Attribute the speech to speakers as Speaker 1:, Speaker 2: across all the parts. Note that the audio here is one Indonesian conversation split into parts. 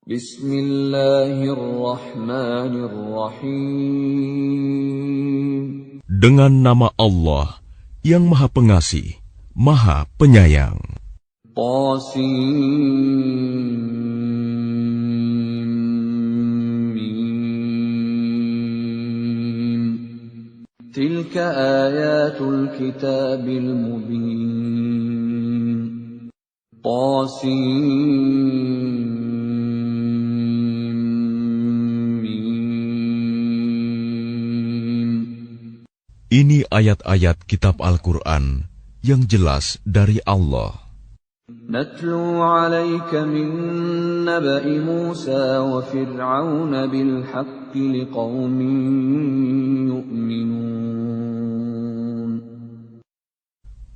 Speaker 1: Bismillahirrahmanirrahim.
Speaker 2: Dengan nama Allah yang Maha Pengasih, Maha Penyayang.
Speaker 1: Tilka ayatul kitabil mubin.
Speaker 2: Ini ayat-ayat kitab Al-Quran yang jelas dari Allah.
Speaker 1: Natlu 'alaika min naba'i Musa wa Fir'aun bil haqqi liqaumin yu'minun.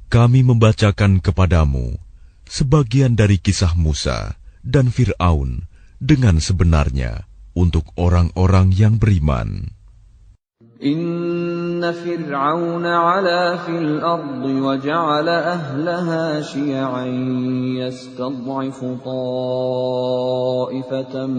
Speaker 2: Kami membacakan kepadamu sebagian dari kisah Musa dan Fir'aun dengan sebenarnya untuk orang-orang yang beriman.
Speaker 1: Inna Fir'aun 'ala fil ardi wa ja'ala ahlaha syi'an yastad'ifu ta'ifatan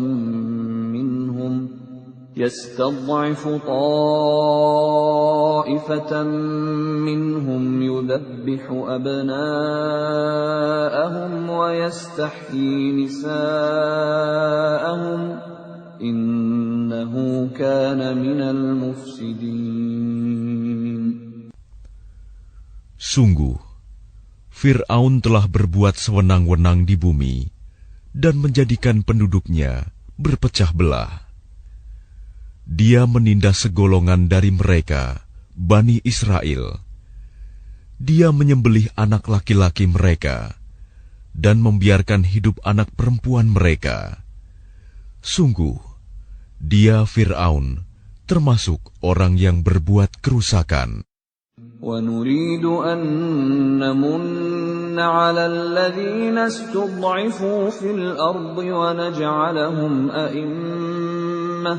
Speaker 1: minhum yudhabbihu abna'ahum wa yastahyi nisa'ahum innahu kana minal mufsidin.
Speaker 2: Sungguh, Fir'aun telah berbuat sewenang-wenang di bumi dan menjadikan penduduknya berpecah belah. Dia menindas segolongan dari mereka, Bani Israel. Dia menyembelih anak laki-laki mereka dan membiarkan hidup anak perempuan mereka. Sungguh, dia Fir'aun termasuk orang yang berbuat kerusakan.
Speaker 1: وَنُرِيدُ أَن نَّمُنَّ عَلَى الَّذِينَ اسْتُضْعِفُوا فِي الْأَرْضِ وَنَجْعَلَهُمْ أَئِمَّةً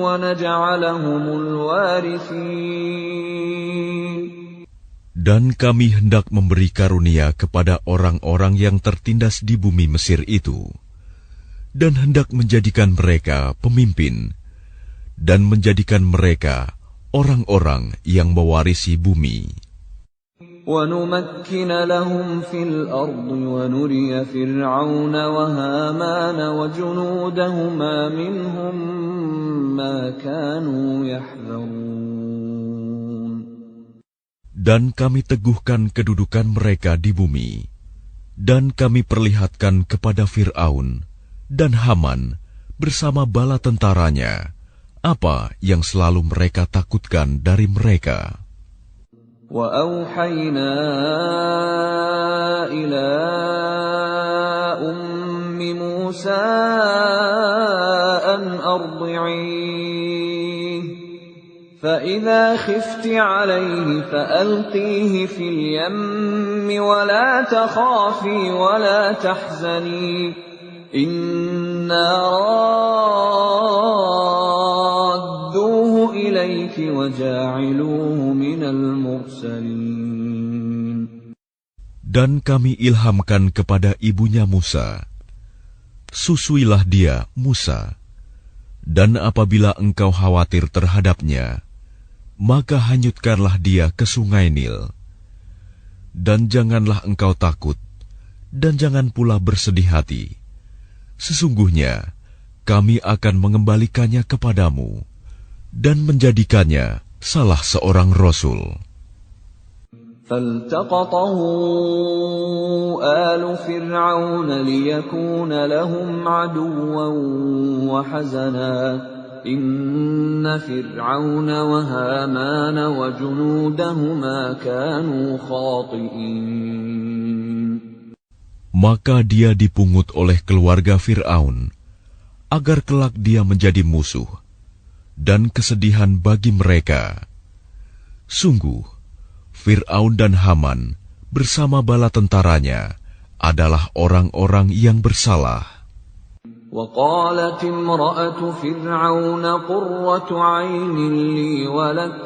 Speaker 1: وَنَجْعَلَهُمُ الْوَارِثِينَ.
Speaker 2: Dan kami hendak memberi karunia kepada orang-orang yang tertindas di bumi Mesir itu, dan hendak menjadikan mereka pemimpin, dan menjadikan mereka orang-orang yang mewarisi bumi.
Speaker 1: وَنُمَكِّنَ لَهُمْ فِي الْأَرْضِ وَنُرِيَ فِرْعَوْنَ وَهَامَانَ وَجُنُودَهُمَا مِنْهُمْ مَا كَانُوا يَحْذَرُونَ.
Speaker 2: Dan kami teguhkan kedudukan mereka di bumi, dan kami perlihatkan kepada Fir'aun dan Haman bersama bala tentaranya apa yang selalu mereka takutkan dari mereka.
Speaker 1: وَأَوْحَيْنَا إِلَىٰ أُمِّ مُوسَىٰ أَنْ أَرْضِعِيهِ فَإِذَا خِفْتِ عَلَيْهِ فَأَلْقِيهِ فِي الْيَمِّ وَلَا تَخَافِي وَلَا تَحْزَنِي إِنَّا رَادُّوهُ إِلَيْكِ وَجَاعِلُوهُ مِنَ الْمُرْسَلِينَ.
Speaker 2: Dan kami ilhamkan kepada ibunya Musa, susuilah dia, Musa, dan apabila engkau khawatir terhadapnya, maka hanyutkanlah dia ke sungai Nil. Dan janganlah engkau takut, dan jangan pula bersedih hati. Sesungguhnya, kami akan mengembalikannya kepadamu, dan menjadikannya salah seorang Rasul.
Speaker 1: فَالْتَقَطَهُ آلُ فِرْعَوْنَ لِيَكُونَ لَهُمْ عَدُوًّا وَحَزَنًا إِنَّ فِرْعَوْنَ وَهَامَانَ وَجُنُودَهُمَا كَانُوا خَاطِئِينَ.
Speaker 2: Maka dia dipungut oleh keluarga Fir'aun, agar kelak dia menjadi musuh dan kesedihan bagi mereka. Sungguh, Fir'aun dan Haman bersama bala tentaranya adalah orang-orang yang bersalah.
Speaker 1: وَقَالَتِ امْرَأَةُ فِرْعَوْنَ قُرَّةُ عَيْنٍ لِّي وَلَكَ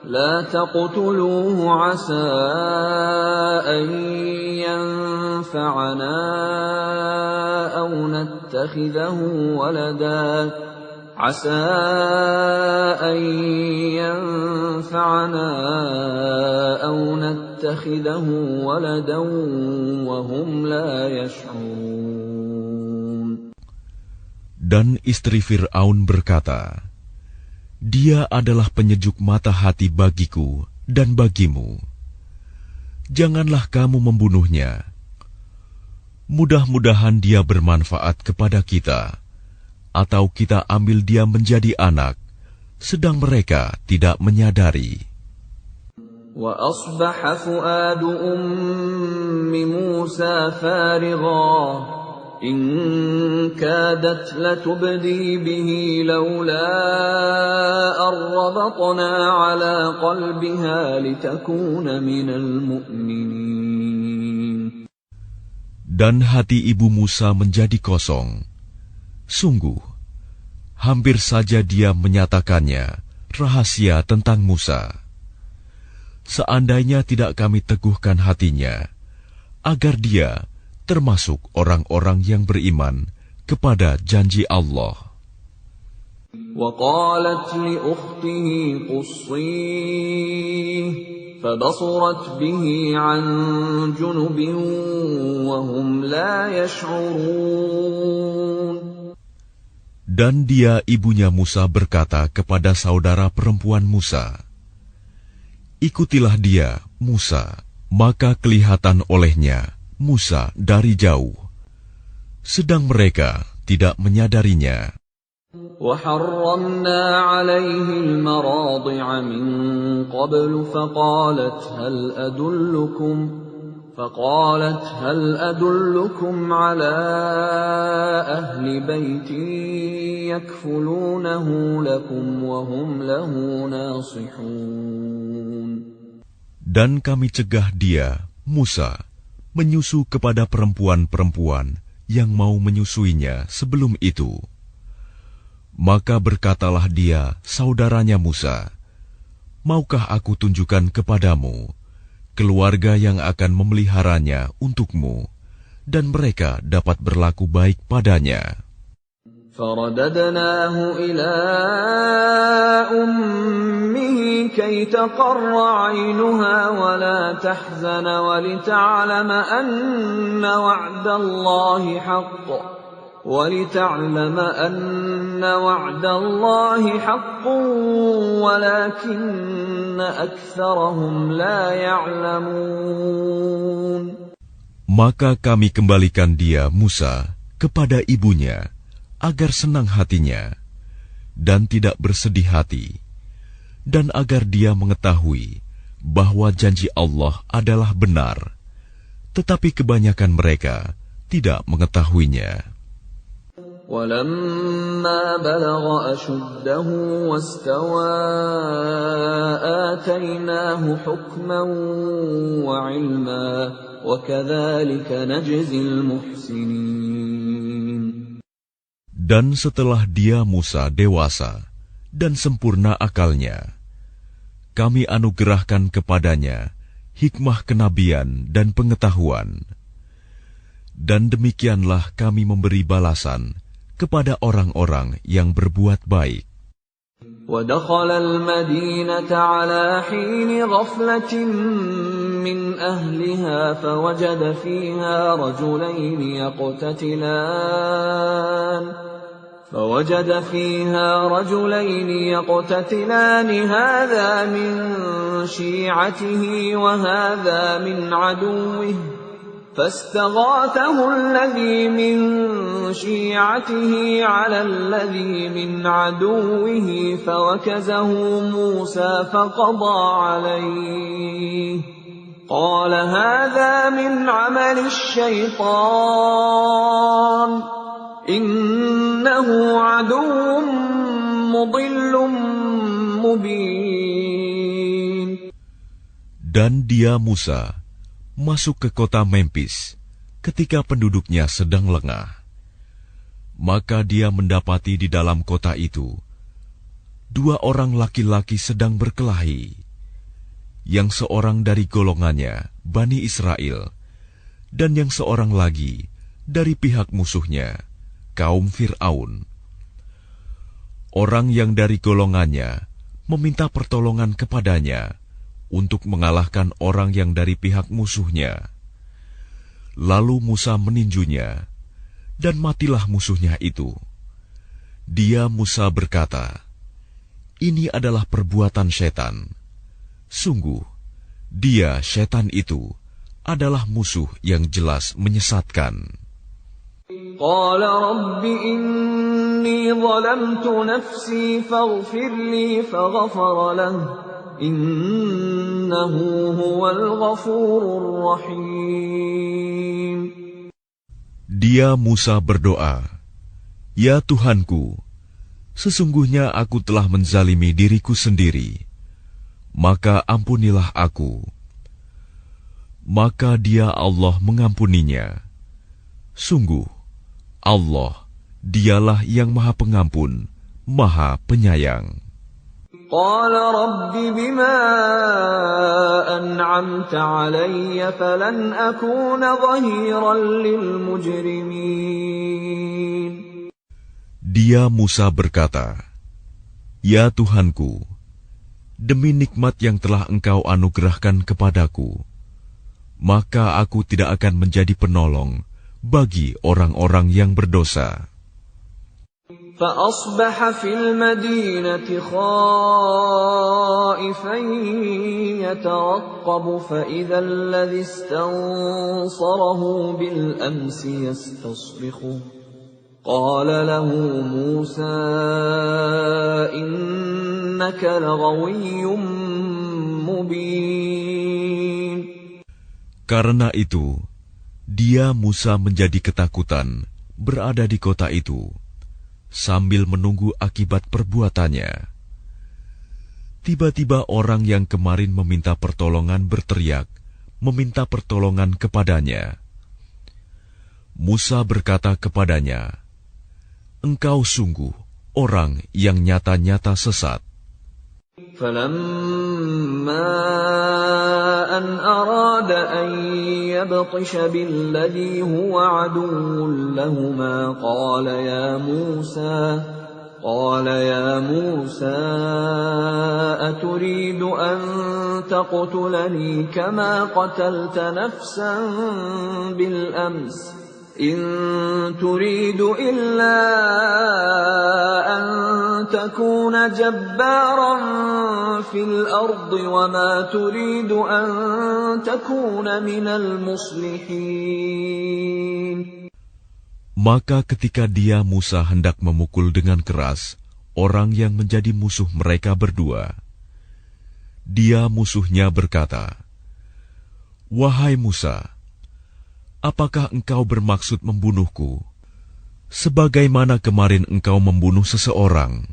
Speaker 1: لَا تَقْتُلُوهُ عَسَىٰ أَن معنا أو نتخذه ولدا عسى أن ينفعنا أو نتخذه ولدا وهم لا يشعرون.
Speaker 2: Dan istri Fir'aun berkata, Dia adalah penyejuk mata hati bagiku dan bagimu. Janganlah kamu membunuhnya. Mudah-mudahan dia bermanfaat kepada kita, atau kita ambil dia menjadi anak, sedang mereka tidak menyadari.
Speaker 1: وَأَصْبَحَ فُؤَادُ أُمِّ مُوسَى فَارِغًا إِنْ كَادَتْ لَتُبْدِي بِهِ لَوْلَا أَنْ رَبَطْنَا عَلَى قَلْبِهَا لِتَكُونَ مِنَ الْمُؤْمِنِينَ.
Speaker 2: Dan hati ibu Musa menjadi kosong. Sungguh, hampir saja dia menyatakannya rahasia tentang Musa. Seandainya tidak kami teguhkan hatinya, agar dia termasuk orang-orang yang beriman kepada janji Allah.
Speaker 1: وَقَالَتْ لِأُخْتِهِ قُصِّيهِ فَبَصُرَتْ بِهِ عَنْ جُنُبٍ وَهُمْ لَا يَشْعُرُونَ.
Speaker 2: Dan dia ibunya Musa berkata kepada saudara perempuan Musa, Ikutilah dia, Musa. Maka kelihatan olehnya Musa dari jauh, sedang mereka tidak menyadarinya.
Speaker 1: وَحَرَّمْنَا عَلَيْهِ الْمَرَاضِعَ مِنْ قَبْلُ فقالت هل أدلكم على أهل بيت يكفلونه لكم وهم له ناصحون.
Speaker 2: Dan kami cegah dia, Musa, menyusu kepada perempuan-perempuan yang mau menyusuinya sebelum itu. Maka berkatalah dia, saudaranya Musa, Maukah aku tunjukkan kepadamu keluarga yang akan memeliharanya untukmu, dan mereka dapat berlaku baik padanya.
Speaker 1: فَرَدَدْنَاهُ إِلَىٰ أُمِّهِ كَيْ تَقَرَّ عَيْنُهَا وَلَا تَحْزَنَ وَلِتَعْلَمَ أَنَّ وَعْدَ اللَّهِ حَقٌّ وَلَكِنَّ أَكْثَرَهُمْ لَا يَعْلَمُونَ.
Speaker 2: Maka kami kembalikan dia, Musa, kepada ibunya, agar senang hatinya, dan tidak bersedih hati, dan agar dia mengetahui bahwa janji Allah adalah benar, tetapi kebanyakan mereka tidak mengetahuinya.
Speaker 1: وَلَمَّا بَلَغَ أَشُدَّهُ وَاسْتَوَى آتَيْنَاهُ حُكْمًا وَعِلْمًا وَكَذَلِكَ نَجْزِي الْمُحْسِنِينَ.
Speaker 2: Dan setelah dia Musa dewasa dan sempurna akalnya, kami anugerahkan kepadanya hikmah kenabian dan pengetahuan. Dan demikianlah kami memberi balasan kepada orang-orang yang berbuat baik.
Speaker 1: وَدَخَلَ الْمَدِينَةَ عَلَى حِينِ غَفْلَةٍ مِّنْ أَهْلِهَا فوجد فيها رجلين يقتتلان هذا من شيعته وهذا من عدوه فاستغاثه الذي من شيعته على الذي من عدوه فوكزه موسى فقضى عليه قال هذا من عمل الشيطان إنه عدو مضل مبين.
Speaker 2: Dan dia Musa masuk ke kota Memphis ketika penduduknya sedang lengah. Maka dia mendapati di dalam kota itu 2 orang laki-laki sedang berkelahi, yang seorang dari golongannya, Bani Israel, dan yang seorang lagi dari pihak musuhnya, kaum Fir'aun. Orang yang dari golongannya meminta pertolongan kepadanya untuk mengalahkan orang yang dari pihak musuhnya. Lalu Musa meninjunya, dan matilah musuhnya itu. Dia Musa berkata, "Ini adalah perbuatan setan. Sungguh, dia setan itu adalah musuh yang jelas menyesatkan."
Speaker 1: Qala Rabbi inni zalamtu nafsi faghfir li faghfara lahu innahu huwal ghafurur rahim.
Speaker 2: Dia Musa berdoa, "Ya Tuhanku, sesungguhnya aku telah menzalimi diriku sendiri, maka ampunilah aku." Maka dia Allah mengampuninya. Sungguh, Allah, dialah yang Maha Pengampun, Maha Penyayang.
Speaker 1: Qala Rabbi bima an'amta alayya falan akuna dhahiran lil mujrimin.
Speaker 2: Dia Musa berkata, "Ya Tuhanku, demi nikmat yang telah Engkau anugerahkan kepadaku, maka aku tidak akan menjadi penolong bagi orang-orang yang berdosa."
Speaker 1: فأصبح في المدينة خائفا يترقب فإذا الذي استنصره بالأمس يستصرخه قال له موسى إنك لغوي مبين.
Speaker 2: Karena itu, dia Musa menjadi ketakutan berada di kota itu, sambil menunggu akibat perbuatannya. Tiba-tiba orang yang kemarin meminta pertolongan berteriak, meminta pertolongan kepadanya. Musa berkata kepadanya, "Engkau sungguh orang yang nyata-nyata sesat."
Speaker 1: فَلَمَّا أَنْ أَرَادَ أَنْ يَبْطِشَ بِالَّذِي هُوَ عَدُوٌّ لَهُمَا قَالَ يَا مُوسَى أَتُرِيدُ أَنْ تَقْتُلَنِي كَمَا قَتَلْتَ نَفْسًا بِالْأَمْسِ إِنْ تُرِيدُ إِلَّا أَنْ تَكُونَ جَبَّارًا فِي الْأَرْضِ وَمَا تُرِيدُ أَنْ تَكُونَ مِنَ الْمُصْلِحِينَ.
Speaker 2: Maka ketika dia Musa hendak memukul dengan keras orang yang menjadi musuh mereka berdua, dia musuhnya berkata, "Wahai Musa, apakah engkau bermaksud membunuhku, sebagaimana kemarin engkau membunuh seseorang?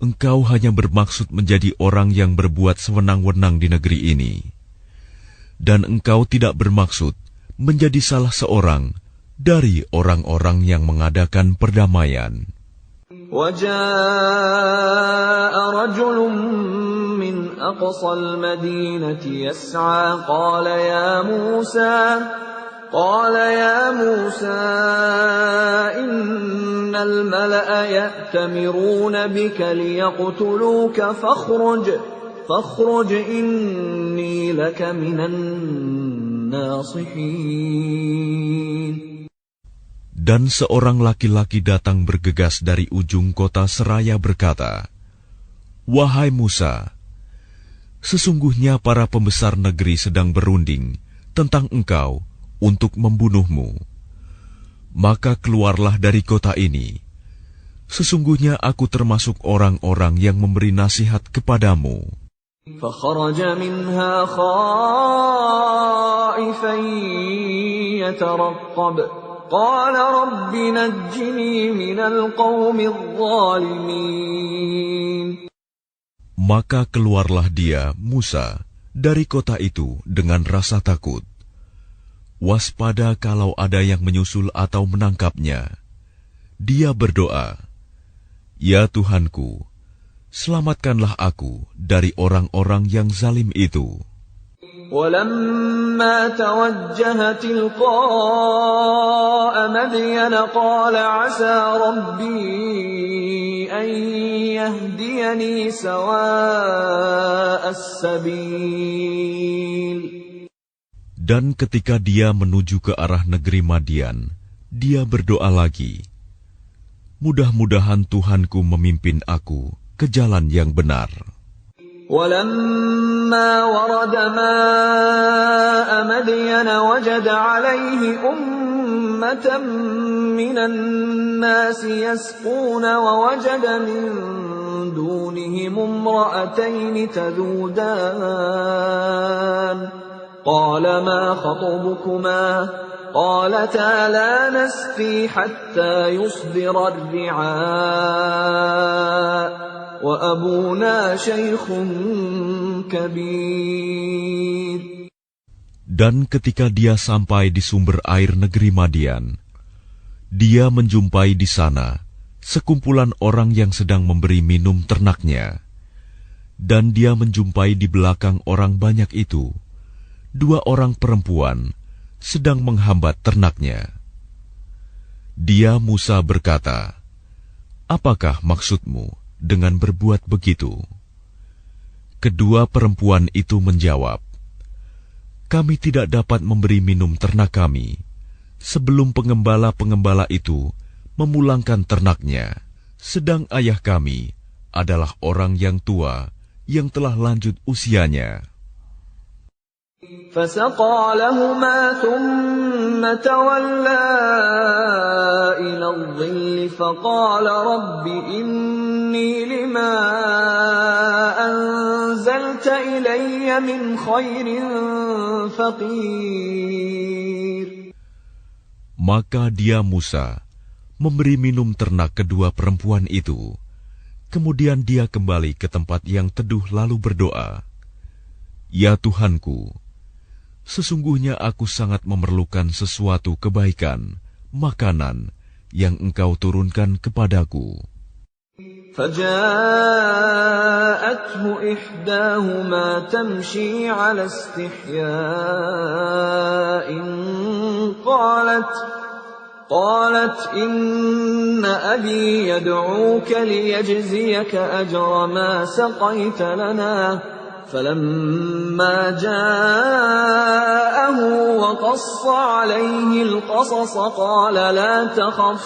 Speaker 2: Engkau hanya bermaksud menjadi orang yang berbuat sewenang-wenang di negeri ini, dan engkau tidak bermaksud menjadi salah seorang dari orang-orang yang mengadakan perdamaian."
Speaker 1: وَجَاءَ رَجُلٌ مِّنْ أَقْصَى الْمَدِينَةِ يَسْعَىٰ قَالَ يَا مُوسَىٰ إِنَّ الْمَلَأَ يَأْتَمِرُونَ بِكَ لِيَقْتُلُوكَ فَاخْرُجْ إِنِّي لَكَ مِنَ النَّاصِحِينَ.
Speaker 2: Dan seorang laki-laki datang bergegas dari ujung kota seraya berkata, "Wahai Musa, sesungguhnya para pembesar negeri sedang berunding tentang engkau untuk membunuhmu. Maka keluarlah dari kota ini. Sesungguhnya aku termasuk orang-orang yang memberi nasihat kepadamu."
Speaker 1: فَخَرَجَ مِنْهَا خَائِفًا يَتَرَقَّبُ قَالَ رَبِّ نَجِّنِي مِنَ الْقَوْمِ الظَّالِمِينَ.
Speaker 2: Maka keluarlah dia, Musa, dari kota itu dengan rasa takut. Waspada kalau ada yang menyusul atau menangkapnya. Dia berdoa, "Ya Tuhanku, selamatkanlah aku dari orang-orang yang zalim itu."
Speaker 1: ولما توجه تلقاء مدين قال عسى ربي أن يهديني سواء السبيل.
Speaker 2: Dan ketika dia menuju ke arah negeri Madian, dia berdoa lagi, mudah-mudahan Tuhanku memimpin aku ke jalan yang benar.
Speaker 1: وَلَمَّا وَرَدَ مَاءَ مَدْيَنَ وَجَدَ عَلَيْهِ أُمَّةً مِّنَ النَّاسِ يَسْقُونَ وَوَجَدَ مِن دُونِهِمُ امْرَأَتَيْنِ تَذُودَانِ قَالَ مَا خَطْبُكُمَا قَالَتَا لَا نَسْقِي حَتَّى يُصْدِرَ الرِّعَاءُ وَأَبُونَا شَيْخٌ كَبِيرٌ.
Speaker 2: Dan ketika dia sampai di sumber air negeri Madian, dia menjumpai di sana sekumpulan orang yang sedang memberi minum ternaknya. Dan dia menjumpai di belakang orang banyak itu 2 orang perempuan sedang menghambat ternaknya. Dia Musa berkata, "Apakah maksudmu dengan berbuat begitu?" Kedua perempuan itu menjawab, "Kami tidak dapat memberi minum ternak kami sebelum pengembala-pengembala itu memulangkan ternaknya, sedang ayah kami adalah orang yang tua yang telah lanjut usianya."
Speaker 1: فَسَقَى لَهُمَا ثُمَّ تَوَلَّى إِلَى الظِّلِّ فَقَالَ رَبِّ إِنِّي لِمَا أَنزَلْتَ إِلَيَّ مِنْ خَيْرٍ فَقِيرٌ.
Speaker 2: Maka dia Musa memberi minum ternak kedua perempuan itu. Kemudian dia kembali ke tempat yang teduh lalu berdoa, "Ya Tuhanku, sesungguhnya aku sangat memerlukan sesuatu kebaikan, makanan yang Engkau turunkan kepadaku."
Speaker 1: فَجَاءَتْهُ إِحْدَاهُمَا تَمْشِي عَلَى اسْتِحْيَاءٍ قالت إِنَّ أَبِي يَدْعُوكَ لِيَجْزِيَكَ أَجْرَ مَا سَقَيْتَ لَنَا فَلَمَّا جَاءَهُ وَقَصَّ عَلَيْهِ الْقَصَصَ قَالَ لَا تَخَفْ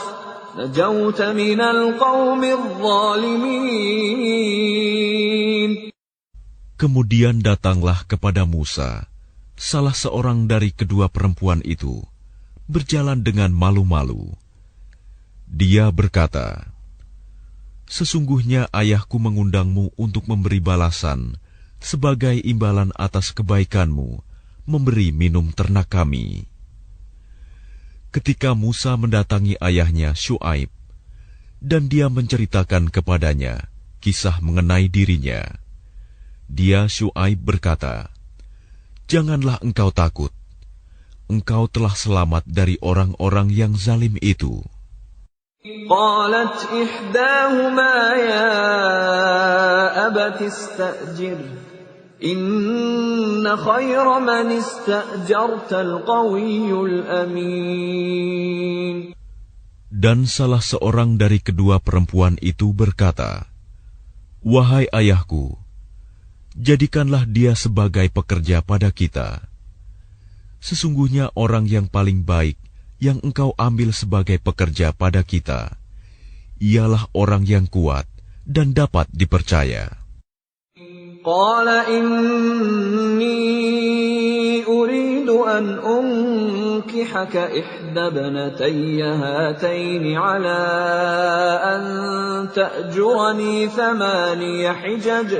Speaker 1: نَجَوْتَ مِنَ الْقَوْمِ الظَّالِمِينَ.
Speaker 2: Kemudian datanglah kepada Musa salah seorang dari kedua perempuan itu, berjalan dengan malu-malu. Dia berkata, "Sesungguhnya ayahku mengundangmu untuk memberi balasan sebagai imbalan atas kebaikanmu memberi minum ternak kami." Ketika Musa mendatangi ayahnya Syuaib, dan dia menceritakan kepadanya kisah mengenai dirinya, dia Syuaib berkata, "Janganlah engkau takut. Engkau telah selamat dari orang-orang yang zalim itu."
Speaker 1: قالت إحداهما يا أبت استأجره إن خير من استأجرت القوي الأمين.
Speaker 2: Dan salah seorang dari kedua perempuan itu berkata, "Wahai ayahku, jadikanlah dia sebagai pekerja pada kita. Sesungguhnya orang yang paling baik yang engkau ambil sebagai pekerja pada kita, ialah orang yang kuat dan dapat dipercaya."
Speaker 1: قال إني أريد أن أنكحك إحدى ابنتي هاتين على أن تأجرني 8 حجج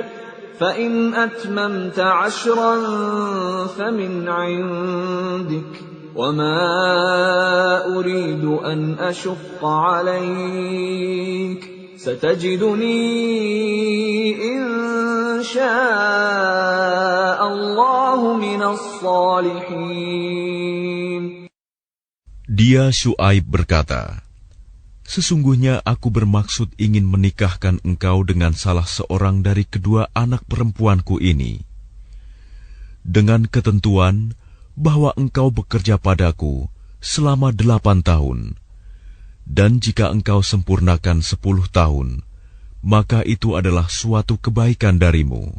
Speaker 1: فإن أتممت 10 فمن عندك وما أريد أن أشق عليك ستجدني إن شاء الله من الصالحين.
Speaker 2: Dia Syuaib berkata, "Sesungguhnya aku bermaksud ingin menikahkan engkau dengan salah seorang dari kedua anak perempuanku ini. dengan ketentuan bahwa engkau bekerja padaku selama 8 tahun, dan jika engkau sempurnakan 10 tahun, maka itu adalah suatu kebaikan darimu.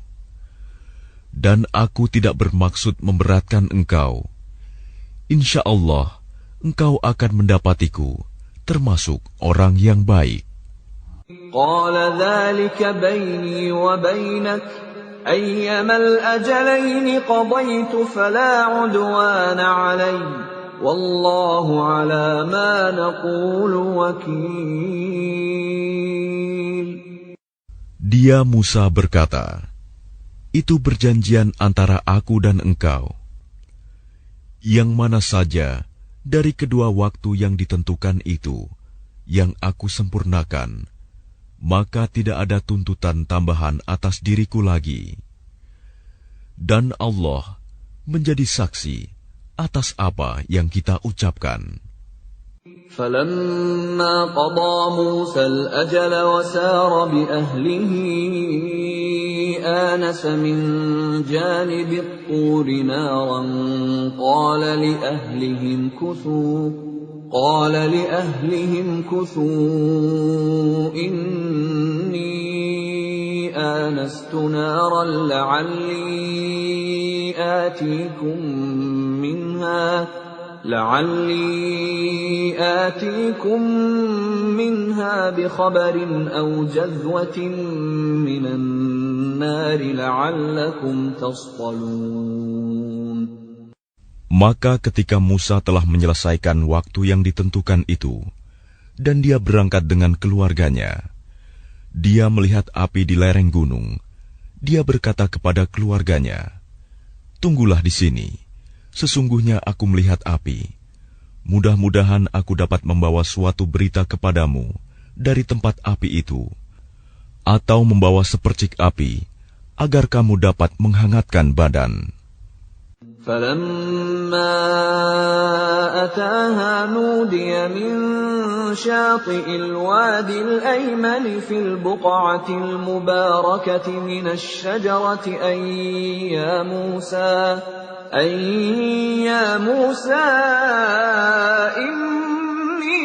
Speaker 2: Dan aku tidak bermaksud memberatkan engkau. Insya Allah, engkau akan mendapatiku termasuk orang yang baik.
Speaker 1: Qala dzalika baini wa bainak ayyama al-ajalaini qadaytu fala 'udwana 'alayya wallahu 'ala ma naqulu wakil.
Speaker 2: Dia Musa berkata, itu perjanjian antara aku dan engkau. Yang mana saja dari kedua waktu yang ditentukan itu yang aku sempurnakan, maka tidak ada tuntutan tambahan atas diriku lagi. Dan Allah menjadi saksi atas apa yang kita ucapkan.
Speaker 1: فَلَمَّا قَضَى مُوسَى الْأَجَلَ وَسَارَ بِأَهْلِهِ آنَسَ مِنْ جَانِبِ الطُّورِ نَارًا قَالَ لِأَهْلِهِمْ كُثُوا إِنِّي آنَسْتُ نَارًا لَعَلِّي آتيكم منها بخبر أو جذوة من النار لعلكم تصطلون.
Speaker 2: Maka ketika Musa telah menyelesaikan waktu yang ditentukan itu, dan dia berangkat dengan keluarganya, dia melihat api di lereng gunung. Dia berkata kepada keluarganya, "Tunggulah di sini. Sesungguhnya aku melihat api. Mudah-mudahan aku dapat membawa suatu berita kepadamu dari tempat api itu, atau membawa sepercik api, agar kamu dapat menghangatkan badan."
Speaker 1: فَلَمَّا أَتَاهَا نُودِيَ مِن شَاطِئِ الْوَادِ الْأَيْمَنِ فِي الْبُقْعَةِ الْمُبَارَكَةِ مِنَ الشَّجَرَةِ أَن يَا مُوسَى إِنِّي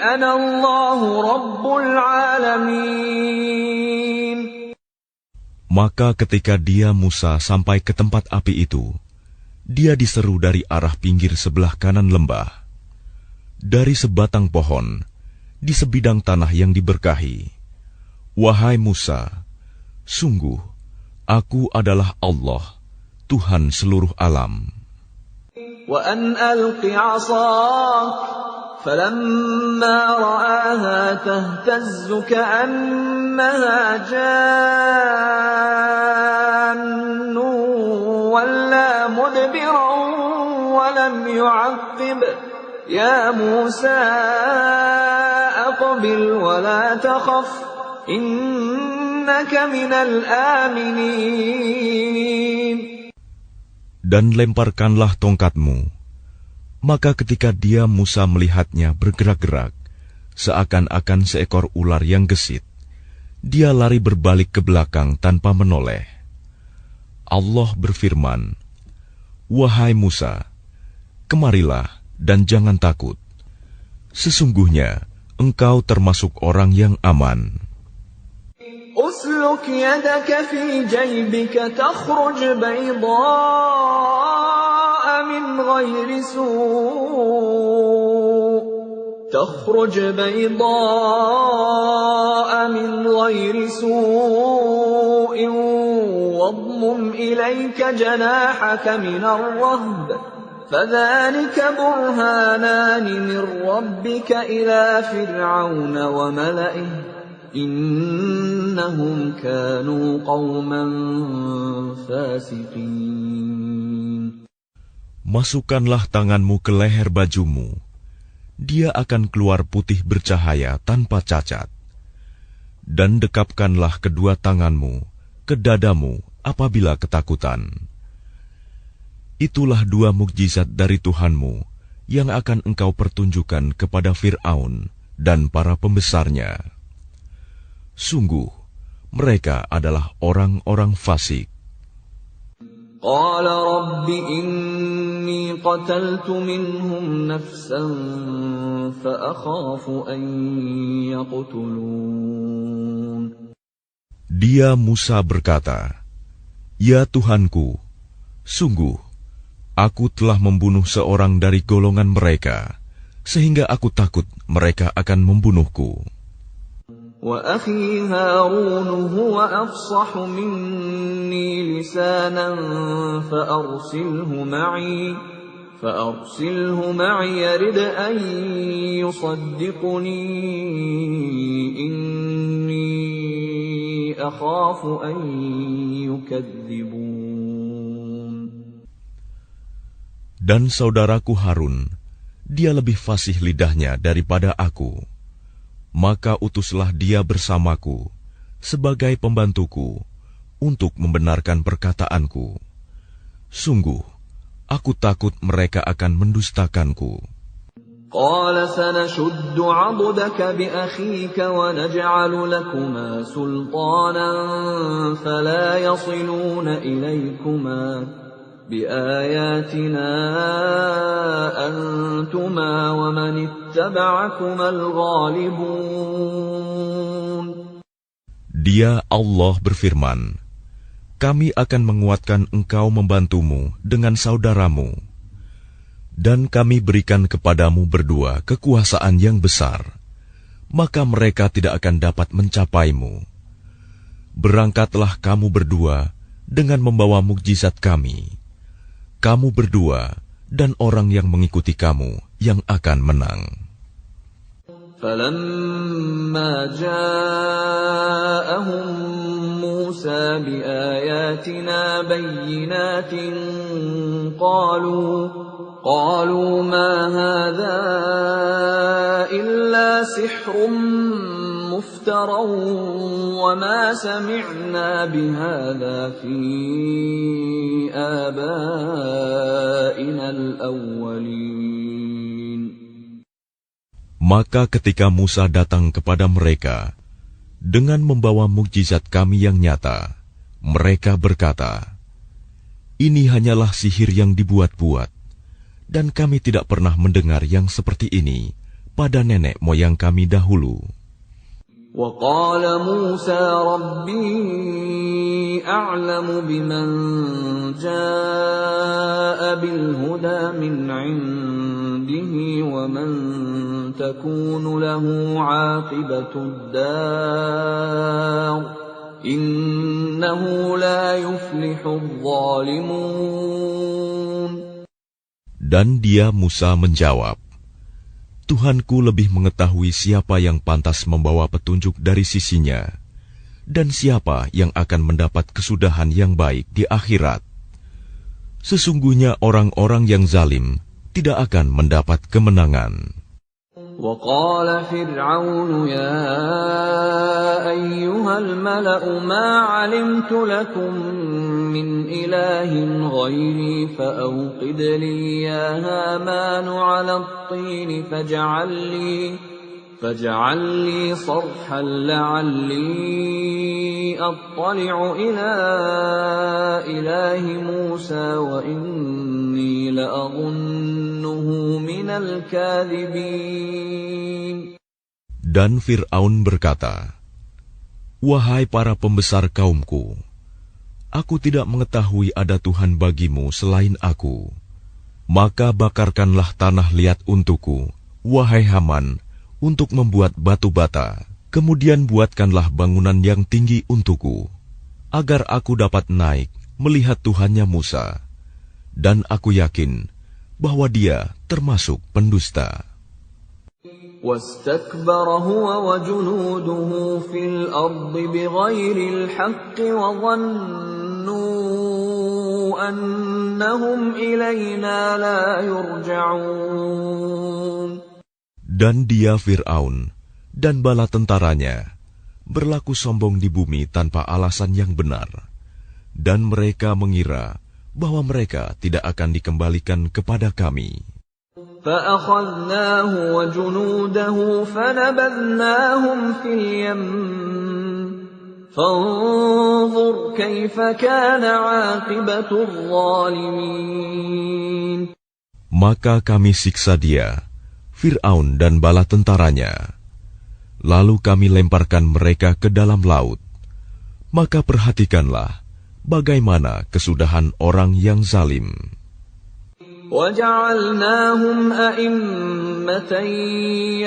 Speaker 1: أَنَا اللَّهُ رَبُّ الْعَالَمِينَ.
Speaker 2: Maka ketika dia Musa sampai ke tempat api itu, dia diseru dari arah pinggir sebelah kanan lembah, dari sebatang pohon, di sebidang tanah yang diberkahi. "Wahai Musa, sungguh, aku adalah Allah, Tuhan seluruh alam.
Speaker 1: وَأَنْ أَلْقِ عَصَاكَ فَلَمَّا رَآهَا تَهْتَزُّ كَأَنَّهَا جَانٌّ وَلَّى مُدْبِرًا وَلَمْ يُعَقِّبْ يَا مُوسَى أَقْبِلْ وَلَا تَخَفْ إِنَّكَ مِنَ الْآمِنِينَ.
Speaker 2: Dan lemparkanlah tongkatmu." Maka ketika dia Musa melihatnya bergerak-gerak, seakan-akan seekor ular yang gesit, dia lari berbalik ke belakang tanpa menoleh. Allah berfirman, "Wahai Musa, kemarilah dan jangan takut. Sesungguhnya engkau termasuk orang yang aman."
Speaker 1: أسلك يدك في جيبك تخرج بيضاء من غير سوء واضمم إليك جناحك من الرهب فذلك برهانان من ربك إلى فرعون وملئه إنهم كانوا قوما فاسقين.
Speaker 2: Masukkanlah tanganmu ke leher bajumu. Dia akan keluar putih bercahaya tanpa cacat. Dan dekapkanlah kedua tanganmu ke dadamu apabila ketakutan. Itulah dua mukjizat dari Tuhanmu yang akan engkau pertunjukkan kepada Fir'aun dan para pembesarnya. Sungguh, mereka adalah orang-orang fasik.
Speaker 1: قال رب إني قتلت منهم نفسا فأخاف أن يقتلون.
Speaker 2: Dia Musa berkata, "Ya Tuhanku, sungguh aku telah membunuh seorang dari golongan mereka, sehingga aku takut mereka akan membunuhku."
Speaker 1: وأخي هارون هو أفصح مني لسانا فأرسله معي يرد أن يصدقني إني أخاف أن يكذبون.
Speaker 2: Dan saudaraku Harun, dia lebih fasih lidahnya daripada aku. Maka utuslah dia bersamaku sebagai pembantuku untuk membenarkan perkataanku. Sungguh, aku takut mereka akan mendustakanku.
Speaker 1: قال سنشد عضدك بأخيك ونجعل لكما سلطانا فلا يصلون إليكما بآياتنا أنتما ومن اتبعكما الغالبون.
Speaker 2: Dia Allah berfirman, kami akan menguatkan engkau membantumu dengan saudaramu, dan kami berikan kepadamu berdua kekuasaan yang besar, maka mereka tidak akan dapat mencapaimu. Berangkatlah kamu berdua dengan membawa mukjizat kami. Kamu berdua dan orang yang mengikuti kamu yang akan menang.
Speaker 1: فَلَمَّا جَاءَهُم مُوسَى بِآيَاتِنَا بَيِّنَاتٍ قَالُوا مَا هَذَا إِلَّا سِحْرٌ مُفْتَرًى وَمَا سَمِعْنَا بِهَذَا فِي آبَائِنَا الْأَوَّلِينَ.
Speaker 2: Maka ketika Musa datang kepada mereka dengan membawa mukjizat kami yang nyata, mereka berkata, "Ini hanyalah sihir yang dibuat-buat, dan kami tidak pernah mendengar yang seperti ini pada nenek moyang kami dahulu."
Speaker 1: وَقَالَ مُوسَى رَبِّي أَعْلَمُ بِمَنْ جَاءَ بِالْهُدَى مِنْ عِنْدِهِ وَمَنْ تَكُونُ لَهُ عَاقِبَةُ الدَّارِ إِنَّهُ لَا يُفْلِحُ الظَّالِمُونَ.
Speaker 2: Dan dia Musa menjawab, Tuhanku lebih mengetahui siapa yang pantas membawa petunjuk dari sisinya, dan siapa yang akan mendapat kesudahan yang baik di akhirat. Sesungguhnya orang-orang yang zalim tidak akan mendapat kemenangan.
Speaker 1: وَقَالَ فِرْعَوْنُ يَا أَيُّهَا الْمَلَأُ مَا عَلِمْتُ لَكُمْ مِنْ إِلَٰهٍ غَيْرِي فَأَوْقِدْ لِي يَا هَامَانُ عَلَى الطِّينِ فَاجْعَل لِّي صَرْحًا لَّعَلِّي أَطَّلِعُ إِلَىٰ إِلَٰهِ مُوسَىٰ وَإِنِّي لَأَظُنُّهُ مِنَ الْكَاذِبِينَ.
Speaker 2: Dan Fir'aun berkata, "Wahai para pembesar kaumku, aku tidak mengetahui ada Tuhan bagimu selain aku. Maka bakarkanlah tanah liat untukku, wahai Haman, untuk membuat batu bata. Kemudian buatkanlah bangunan yang tinggi untukku, agar aku dapat naik melihat Tuhannya Musa. Dan aku yakin bahwa dia termasuk pendusta."
Speaker 1: وَاسْتَكْبَرَ هُوَ وَجُنُودُهُ فِي الْأَرْضِ بِغَيْرِ الْحَقِّ وَظَنُّوا أَنَّهُمْ إِلَيْنَا لَا يُرْجَعُونَ.
Speaker 2: Dan dia Fir'aun dan bala tentaranya berlaku sombong di bumi tanpa alasan yang benar, dan mereka mengira bahwa mereka tidak akan dikembalikan kepada kami.
Speaker 1: فَأَخَذْنَاهُ وَجُنُودَهُ فَنَبَذْنَاهُمْ فِي الْيَمِّ فانظر كيف كان عاقبة الظالمين.
Speaker 2: Maka kami siksa dia, Fir'aun dan bala tentaranya. Lalu kami lemparkan mereka ke dalam laut. Maka perhatikanlah bagaimana kesudahan orang yang zalim.
Speaker 1: وَجَعَلْنَاهُمْ أَئِمَّةً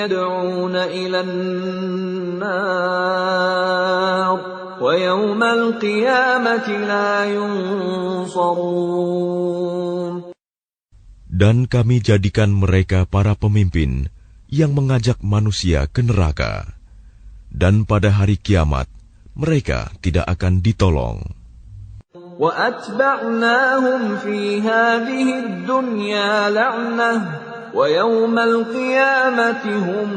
Speaker 1: يَدْعُونَ إِلَى النَّارِ وَيَوْمَ الْقِيَامَةِ لَا يُنصَرُونَ.
Speaker 2: Dan kami jadikan mereka para pemimpin yang mengajak manusia ke neraka. Dan pada hari kiamat, mereka tidak akan ditolong.
Speaker 1: وَأَتْبَعْنَاهُمْ فِي هَذِهِ الدُّنْيَا لَعْنَةً وَيَوْمَ الْقِيَامَةِ هُمْ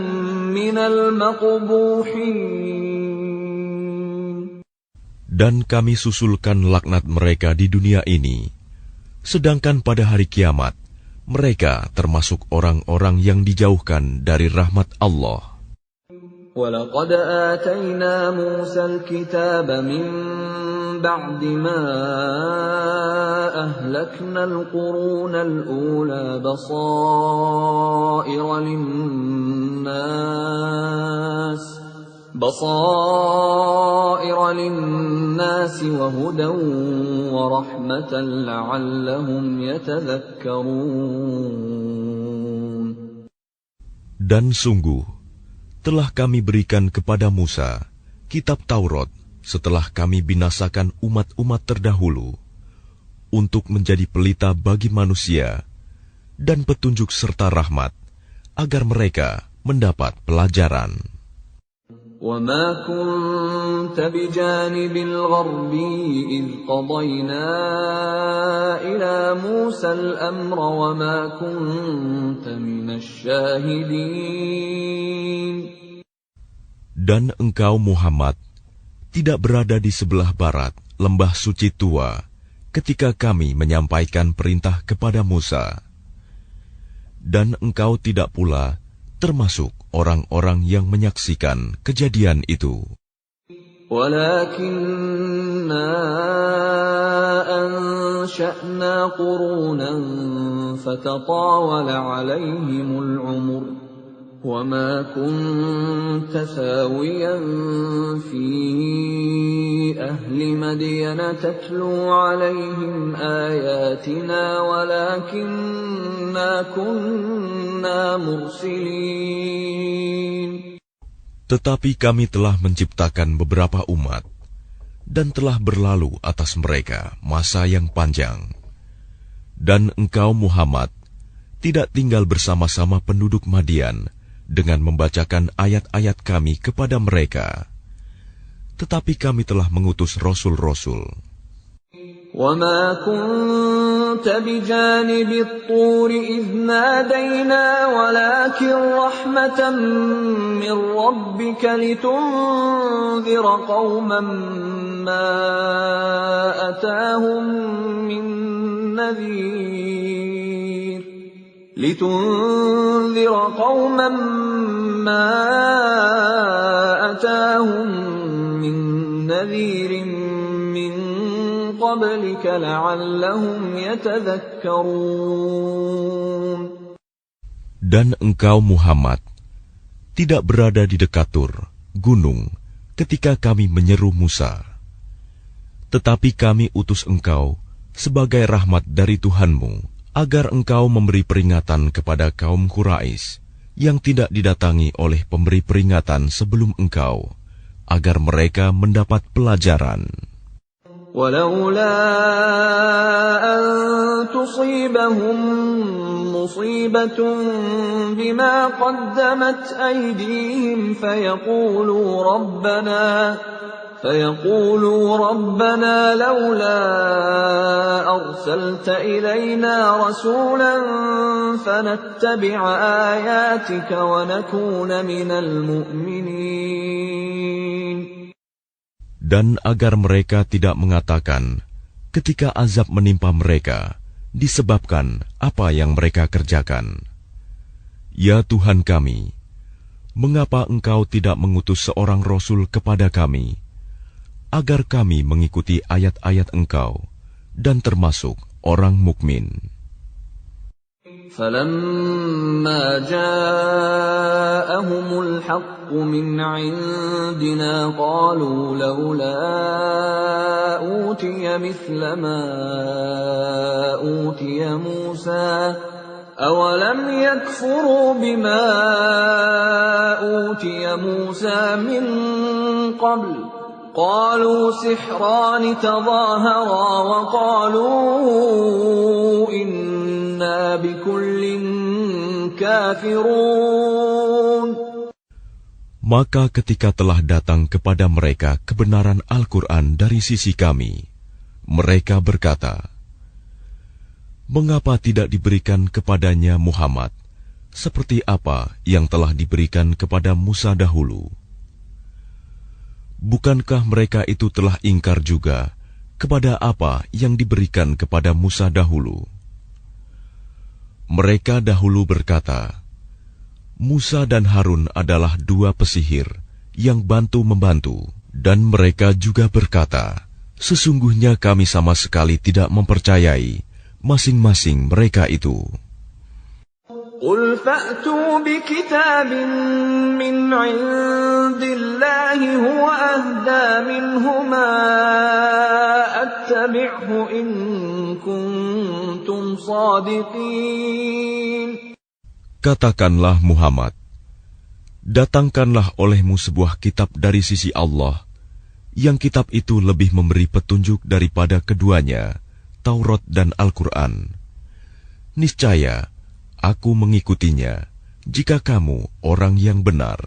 Speaker 1: مِنَ الْمَقْبُوحِينَ.
Speaker 2: Dan kami susulkan laknat mereka di dunia ini, sedangkan pada hari kiamat, mereka termasuk orang-orang yang dijauhkan dari rahmat Allah.
Speaker 1: وَلَقَدْ آتَيْنَا مُوسَى الْكِتَابَ مِنْ بَعْدِ مَا أَهْلَكْنَا الْقُرُونَ الْأُولَى بَصَائِرَ لِلنَّاسِ وَهُدًى وَرَحْمَةً لَعَلَّهُمْ يَتَذَكَّرُونَ.
Speaker 2: Dan sungguh, telah kami berikan kepada Musa kitab Taurat setelah kami binasakan umat-umat terdahulu, untuk menjadi pelita bagi manusia dan petunjuk serta rahmat, agar mereka mendapat pelajaran.
Speaker 1: وَمَا كُنْتَ بِجَانِبِ الْغَرْبِيِّ إِذْ قَضَيْنَا إِلَى مُوسَى الْأَمْرَ وَمَا كُنْتَ مِنَ الشَّاهِدِينَ.
Speaker 2: Dan engkau Muhammad tidak berada di sebelah barat lembah suci tua ketika kami menyampaikan perintah kepada Musa. Dan engkau tidak pula termasuk orang-orang yang menyaksikan kejadian itu.
Speaker 1: وَلَكِنَّا أَنشَأْنَا قُرُونًا فَتَطَاوَلَ عَلَيْهِمُ الْعُمُرُ وَمَا كُنْتَ ثَاوِيًا فِي أَهْلِ مَدْيَنَ تَتْلُو عَلَيْهِمْ آيَاتِنَا وَلَكِنَّا كُنَّا مُرْسِلِينَ.
Speaker 2: Tetapi kami telah menciptakan beberapa umat, dan telah berlalu atas mereka masa yang panjang. Dan engkau Muhammad tidak tinggal bersama-sama penduduk Madian dengan membacakan ayat-ayat kami kepada mereka. Tetapi kami telah mengutus rasul-rasul.
Speaker 1: وَمَا كُنْتَ بِجَانِبِ الطُّورِ إِذْ نَادَيْنَا وَلَكِنْ رَحْمَةً مِّن رَّبِّكَ لِتُنذِرَ قَوْمًا مَّا أَتَاهُم مِّن نَّذِيرٍ مِّن قَبْلِكَ لَعَلَّهُمْ يَتَذَكَّرُونَ.
Speaker 2: Dan engkau Muhammad tidak berada di dekat Tur, gunung, ketika kami menyeru Musa. Tetapi kami utus engkau sebagai rahmat dari Tuhanmu, agar engkau memberi peringatan kepada kaum Quraisy yang tidak didatangi oleh pemberi peringatan sebelum engkau, agar mereka mendapat pelajaran.
Speaker 1: وَلَوْلَا أَن تُصِيبَهُم مُّصِيبَةٌ بِمَا قَدَّمَتْ أَيْدِيهِمْ فَيَقُولُوا رَبَّنَا لَوْلَا أَرْسَلْتَ إِلَيْنَا رَسُولًا فَنَتَّبِعَ آيَاتِكَ وَنَكُونَ مِنَ الْمُؤْمِنِينَ.
Speaker 2: Dan agar mereka tidak mengatakan ketika azab menimpa mereka disebabkan apa yang mereka kerjakan, "Ya Tuhan kami, mengapa Engkau tidak mengutus seorang Rasul kepada kami, agar kami mengikuti ayat-ayat Engkau dan termasuk orang mukmin.
Speaker 1: فَلَمَّا جَاءَهُمُ الْحَقُّ مِنْ عِنْدِنَا قَالُوا لَوْلَا أُوتِيَ مِثْلَ مَا أُوتِيَ مُوسَى أَوَلَمْ يَكْفُرُوا بِمَا أُوتِيَ مُوسَى مِنْ قَبْلُ قَالُوا سِحْرَانِ تَظَاهَرَا وَقَالُوا إِنَّا بِكُلٍّ كَافِرُونَ.
Speaker 2: Maka ketika telah datang kepada mereka kebenaran Al-Quran dari sisi kami, mereka berkata, mengapa tidak diberikan kepadanya Muhammad seperti apa yang telah diberikan kepada Musa dahulu? Bukankah mereka itu telah ingkar juga kepada apa yang diberikan kepada Musa dahulu? Mereka dahulu berkata, Musa dan Harun adalah dua pesihir yang bantu-membantu, dan mereka juga berkata, sesungguhnya kami sama sekali tidak mempercayai masing-masing mereka itu.
Speaker 1: قُلْ فَأْتُوا بِكِتَابٍ مِّنْ عِندِ اللَّهِ هُوَ أَهْدَىٰ مِنْهُمَا أَتَّبِعْهُ إِن كُنتُمْ صَادِقِينَ.
Speaker 2: Katakanlah Muhammad, datangkanlah olehmu sebuah kitab dari sisi Allah, yang kitab itu lebih memberi petunjuk daripada keduanya, Taurat dan Al-Quran. Niscaya aku mengikutinya, jika kamu orang yang benar.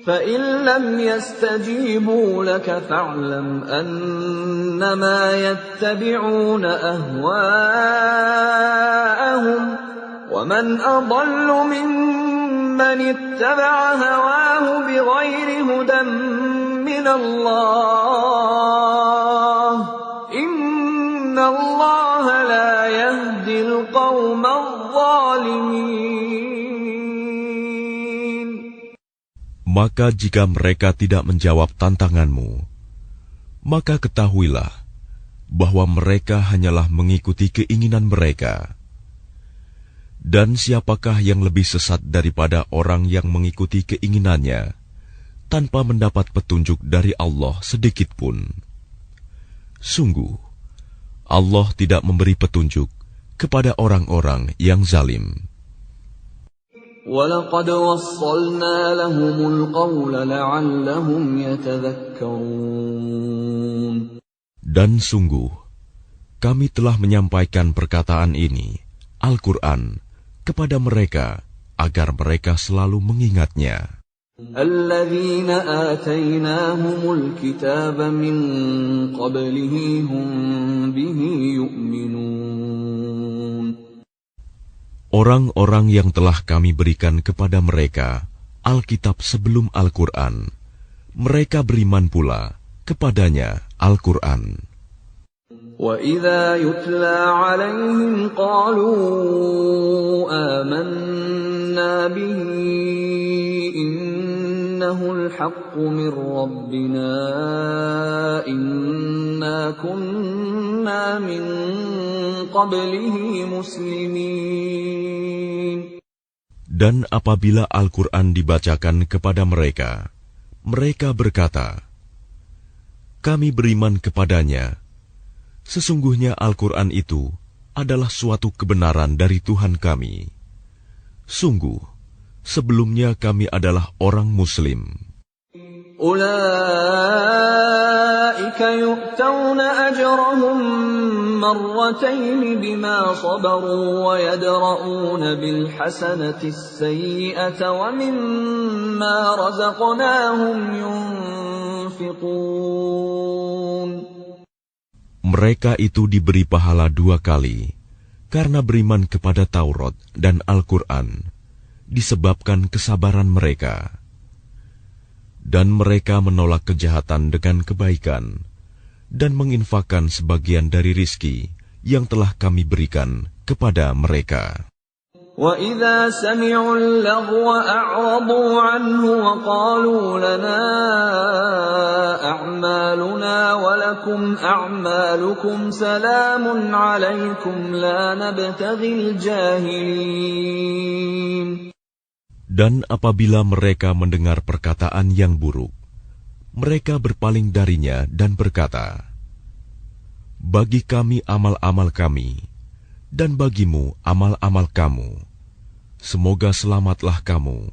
Speaker 1: فَإِن لَّمْ يَسْتَجِيبُوا لَكَ فَاعْلَمْ أَنَّمَا يَتَّبِعُونَ أَهْوَاءَهُمْ وَمَنْ أَضَلُّ مِمَّنِ اتَّبَعَ هَوَاهُ بِغَيْرِ هُدًى مِّنَ اللَّهِ إِنَّ اللَّهَ لَا يَهْدِي الْقَوْمَ الظَّالِمِينَ.
Speaker 2: Maka jika mereka tidak menjawab tantanganmu, maka ketahuilah bahwa mereka hanyalah mengikuti keinginan mereka. Dan siapakah yang lebih sesat daripada orang yang mengikuti keinginannya tanpa mendapat petunjuk dari Allah sedikit pun? Sungguh, Allah tidak memberi petunjuk kepada orang-orang yang zalim.
Speaker 1: وَلَقَدْ وَصَّلْنَا لَهُمُ الْقَوْلَ لَعَلَّهُمْ يَتَذَكَّرُونَ. Dan
Speaker 2: sungguh, kami telah menyampaikan perkataan ini, Al-Quran, kepada mereka, agar mereka selalu mengingatnya.
Speaker 1: الَّذِينَ آتَيْنَاهُمُ الْكِتَابَ مِنْ قَبْلِهِ هُمْ بِهِ يُؤْمِنُونَ.
Speaker 2: Orang-orang yang telah kami berikan kepada mereka Alkitab sebelum Al-Quran, mereka beriman pula kepadanya Al-Quran.
Speaker 1: وَإِذَا يُتْلَى عَلَيْهِمْ قَالُوا آمَنَّا بِهِ إِنَّهُ الْحَقُّ مِنْ رَبِّنَا إِنَّا كُنَّا مِنْ قَبْلِهِ مُسْلِمِينَ.
Speaker 2: Dan apabila Al-Quran dibacakan kepada mereka, mereka berkata, kami beriman kepadanya. Sesungguhnya Al-Quran itu adalah suatu kebenaran dari Tuhan kami. Sungguh, sebelumnya kami adalah orang Muslim.
Speaker 1: أُولَئِكَ يُؤْتَوْنَ أَجْرَهُمْ مَرَّتَيْنِ بِمَا صَبَرُوا وَيَدْرَءُونَ بِالْحَسَنَةِ السَّيِّئَةَ وَمِمَّا رَزَقْنَاهُمْ يُنْفِقُونَ.
Speaker 2: Mereka itu diberi pahala 2 kali, karena beriman kepada Taurat dan Al-Quran, disebabkan kesabaran mereka. Dan mereka menolak kejahatan dengan kebaikan, dan menginfakkan sebagian dari rizki yang telah kami berikan kepada mereka.
Speaker 1: وَإِذَا سَمِعُوا اللَّغْوَ أَعْرَضُوا عَنْهُ وَقَالُوا لَنَا أَعْمَالُنَا وَلَكُمْ أَعْمَالُكُمْ سَلَامٌ عَلَيْكُمْ لَا نَبْتَغِي الْجَاهِلِينَ.
Speaker 2: Dan apabila mereka mendengar perkataan yang buruk, mereka berpaling darinya dan berkata, bagi kami amal-amal kami, dan bagimu amal-amal kamu. Semoga selamatlah kamu.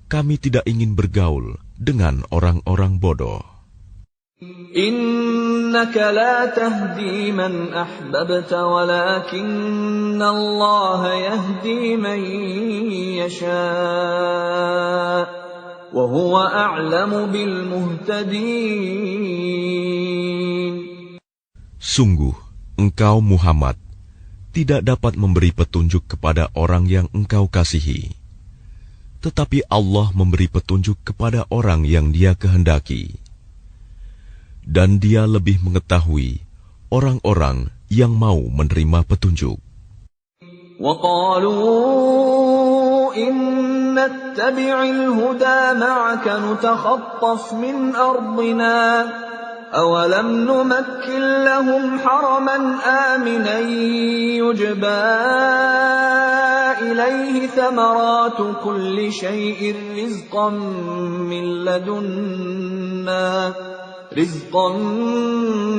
Speaker 2: Kami tidak ingin bergaul dengan orang-orang bodoh.
Speaker 1: Innaka la tahdi man ahbabta walakinna Allah yahdi man yasha' wa huwa a'lamu bil muhtadin.
Speaker 2: Sungguh, engkau Muhammad tidak dapat memberi petunjuk kepada orang yang engkau kasihi. Tetapi Allah memberi petunjuk kepada orang yang Dia kehendaki. Dan Dia lebih mengetahui orang-orang yang mau menerima petunjuk.
Speaker 1: وَقَالُوا إِن نَّتَّبِعِ الْهُدَى مَعَكَ نُتَخَطَّفْ مِنْ أَرْضِنَا أَوَلَمْ نُمَكِّنْ لَهُمْ حَرَمًا آمِنًا يُجْبَى إِلَيْهِ ثَمَرَاتُ كُلِّ شَيْءٍ رِزْقًا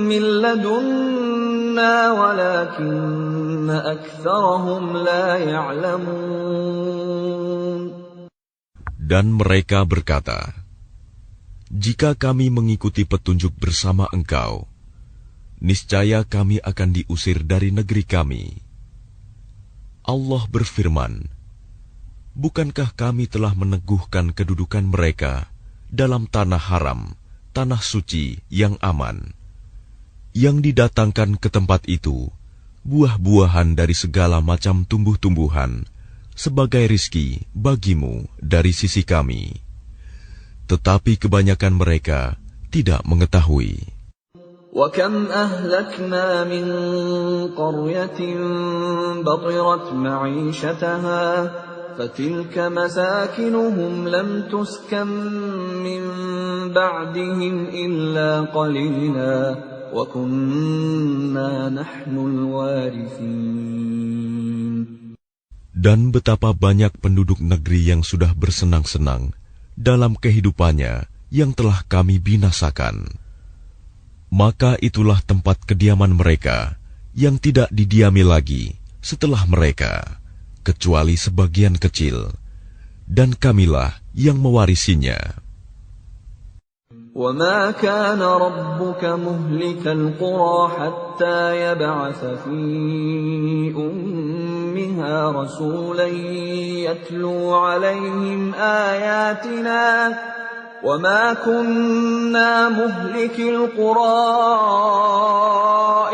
Speaker 1: مِّن لَّدُنَّا وَلَكِنَّ أَكْثَرَهُمْ لَا يَعْلَمُونَ.
Speaker 2: Dan mereka berkata, jika kami mengikuti petunjuk bersama engkau, niscaya kami akan diusir dari negeri kami. Allah berfirman, bukankah kami telah meneguhkan kedudukan mereka dalam tanah haram, tanah suci yang aman, yang didatangkan ke tempat itu buah-buahan dari segala macam tumbuh-tumbuhan sebagai rizki bagimu dari sisi kami. Tetapi kebanyakan mereka tidak mengetahui.
Speaker 1: وَكَمْ أَهْلَكْنَا مِنْ قَرْيَةٍ بَطِرَتْ مَعِيشَتَهَا فَتِلْكَ مَسَاكِنُهُمْ لَمْ تُسْكَنْ مِنْ بَعْدِهِمْ إِلَّا قَلِيلًا وَكُنَّا نَحْنُ الْوَارِثِينَ.
Speaker 2: Dan betapa banyak penduduk negeri yang sudah bersenang-senang dalam kehidupannya yang telah kami binasakan. Maka itulah tempat kediaman mereka yang tidak didiami lagi setelah mereka, kecuali sebagian kecil, dan kamilah yang mewarisinya.
Speaker 1: وَمَا كَانَ رَبُّكَ مُهْلِكَ الْقُرَى حَتَّى يَبْعَثَ فِي أُمِّهَا رَسُولًا يَتْلُو عَلَيْهِمْ آيَاتِنَا وَمَا كُنَّا مُهْلِكِي الْقُرَى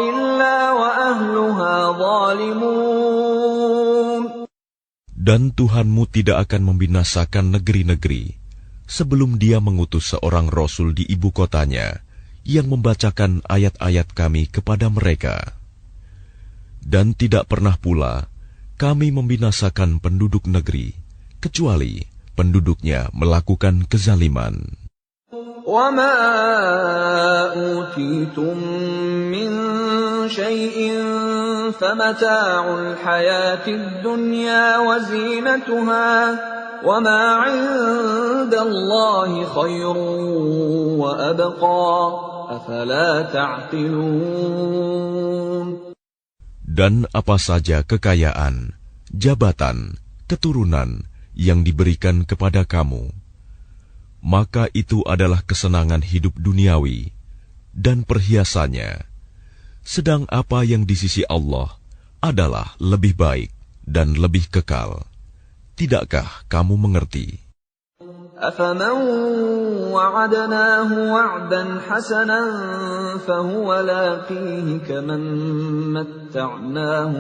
Speaker 1: إِلَّا وَأَهْلُهَا ظَالِمُونَ.
Speaker 2: Dan Tuhanmu tidak akan membinasakan negeri-negeri sebelum Dia mengutus seorang Rasul di ibu kotanya yang membacakan ayat-ayat kami kepada mereka. Dan tidak pernah pula kami membinasakan penduduk negeri, kecuali penduduknya melakukan kezaliman.
Speaker 1: وَمَا أُوتِيتُم مِّن شَيْءٍ فَمَتَاعُ الْحَيَاةِ الدُّنْيَا وَزِينَتُهَا وَمَا عِندَ اللَّهِ خَيْرٌ وَأَبْقَى أَفَلَا تَعْقِلُونَ.
Speaker 2: Dan apa saja kekayaan, jabatan, keturunan yang diberikan kepada kamu, maka itu adalah kesenangan hidup duniawi dan perhiasannya. Sedang apa yang di sisi Allah adalah lebih baik dan lebih kekal. Tidakkah kamu mengerti?
Speaker 1: أَفَمَنْ وَعَدْنَاهُ وَعْدًا حَسَنًا فَهُوَ لَاقِيهِ كَمَنْ مَتَّعْنَاهُ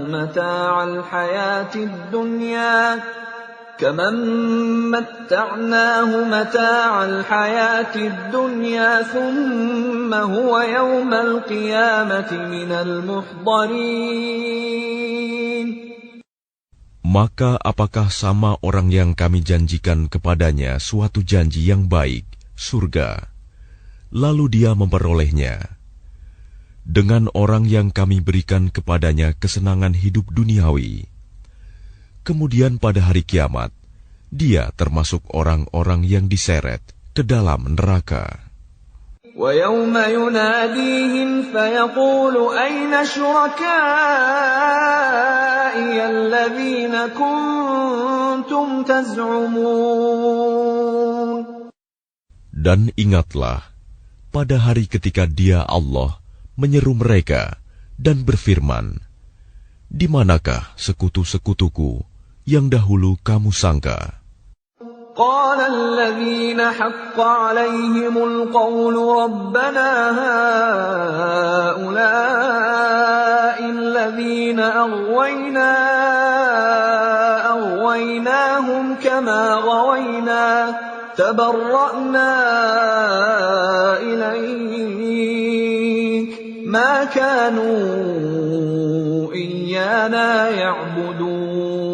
Speaker 1: مَتَاعَ الْحَيَاةِ الدُّنْيَا ثُمَّ هُوَ يَوْمَ الْقِيَامَةِ مِنَ الْمُحْضَرِينَ.
Speaker 2: Maka apakah sama orang yang kami janjikan kepadanya suatu janji yang baik, surga, lalu dia memperolehnya, dengan orang yang kami berikan kepadanya kesenangan hidup duniawi, kemudian pada hari kiamat, dia termasuk orang-orang yang diseret ke dalam neraka.
Speaker 1: وَيَوْمَ يُنَادِيهِمْ فَيَقُولُ أَيْنَ شُرَكَائِيَ الَّذِينَ كُنتُمْ تَزْعُمُونَ.
Speaker 2: Dan ingatlah, pada hari ketika Dia Allah menyeru mereka dan berfirman, di manakah sekutu-sekutuku yang dahulu kamu sangka?
Speaker 1: قال الذين حق عليهم القول ربنا هؤلاء الذين أغويناهم كما غوينا تبرأنا إليك ما كانوا إيانا يعبدون.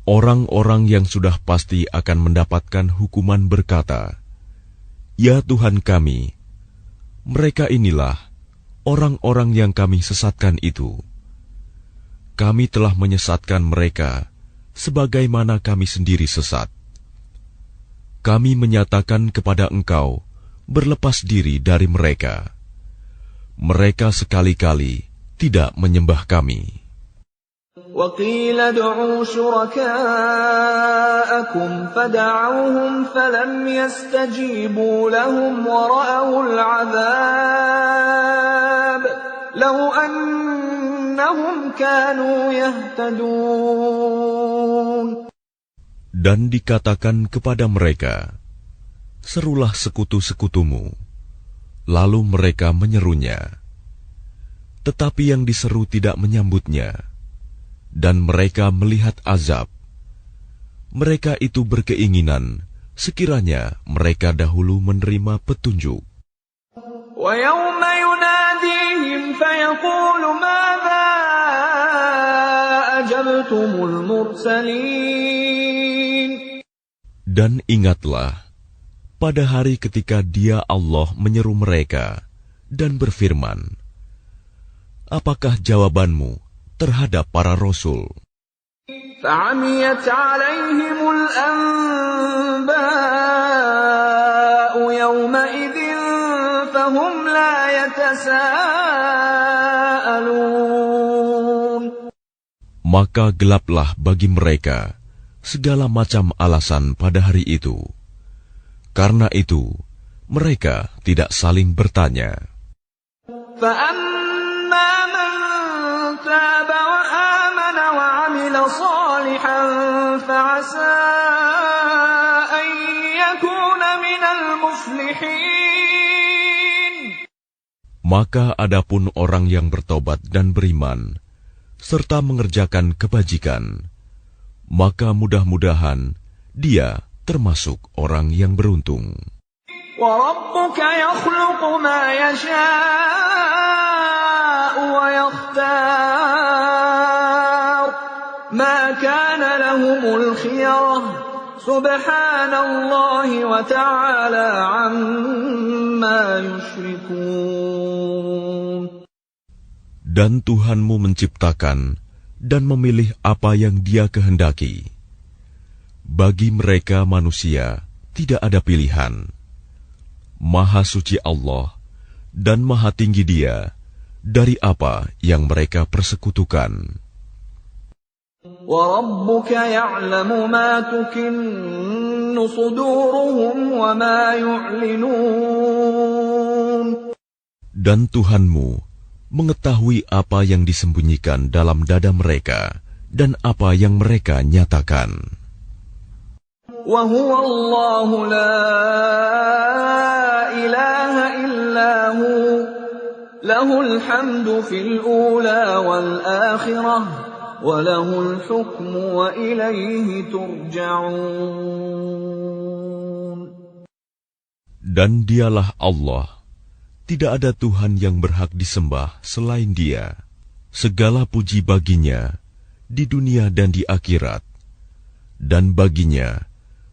Speaker 2: Orang-orang yang sudah pasti akan mendapatkan hukuman berkata, "Ya Tuhan kami, mereka inilah orang-orang yang kami sesatkan itu. Kami telah menyesatkan mereka sebagaimana kami sendiri sesat. Kami menyatakan kepada Engkau berlepas diri dari mereka. Mereka sekali-kali tidak menyembah kami."
Speaker 1: وَقِيلَ ادْعُوا شُرَكَاءَكُمْ فَدَعَوْهُمْ فَلَمْ يَسْتَجِيبُوا لَهُمْ وَرَأَوُا الْعَذَابَ لَوْ أَنَّهُمْ كَانُوا يَهْتَدُونَ.
Speaker 2: Dan dikatakan kepada mereka, "Serulah sekutu-sekutumu." Lalu mereka menyerunya, tetapi yang diseru tidak menyambutnya. Dan mereka melihat azab. Mereka itu berkeinginan sekiranya mereka dahulu menerima petunjuk.
Speaker 1: وَيَوْمَ يُنَادِيهِمْ فَيَقُولُ مَاذَا أَجَبْتُمُ الْمُرْسَلِينَ.
Speaker 2: Dan ingatlah, pada hari ketika Dia Allah menyeru mereka dan berfirman, apakah jawabanmu terhadap para rasul?
Speaker 1: فَعَمِيَتْ عَلَيْهِمُ الْأَنْبَاءُ يَوْمَئِذٍ فَهُمْ لَا يَتَسَاءَلُونَ.
Speaker 2: Maka gelaplah bagi mereka segala macam alasan pada hari itu. Karena itu, mereka tidak saling bertanya.
Speaker 1: فَأَمَّا مَنْ تَابَ وَآمَنَ وَعَمِلَ صَالِحًا فَعَسَىٰ أَنْ يَكُونَ مِنَ الْمُفْلِحِينَ.
Speaker 2: Maka adapun orang yang bertobat dan beriman, serta mengerjakan kebajikan, maka mudah-mudahan dia termasuk orang yang beruntung.
Speaker 1: وَرَبُّكَ يَخْلُقُ مَا يَشَاءُ وَيَخْتَارُ مَا كَانَ لَهُمُ الْخِيَرَةُ سُبْحَانَ اللَّهِ وَتَعَالَى عَمَّا يُشْرِكُونَ.
Speaker 2: Dan Tuhanmu menciptakan dan memilih apa yang Dia kehendaki. Bagi mereka manusia tidak ada pilihan. Maha suci Allah dan maha tinggi Dia dari apa yang mereka persekutukan.
Speaker 1: وَرَبُّكَ يَعْلَمُ مَا تُكِنُّ صُدُورُهُمْ وَمَا يُعْلِنُونَ.
Speaker 2: Dan Tuhanmu mengetahui apa yang disembunyikan dalam dada mereka dan apa yang mereka nyatakan.
Speaker 1: وَهُوَ اللَّهُ لَا إِلَهَ إِلَّا هُوَ لَهُ الْحَمْدُ فِي الْأُولَى وَالْآخِرَةِ وَلَهُ الْحُكْمُ وَإِلَيْهِ تُرْجَعُونَ.
Speaker 2: Dan Dialah Allah, tidak ada Tuhan yang berhak disembah selain Dia. Segala puji baginya di dunia dan di akhirat, dan baginya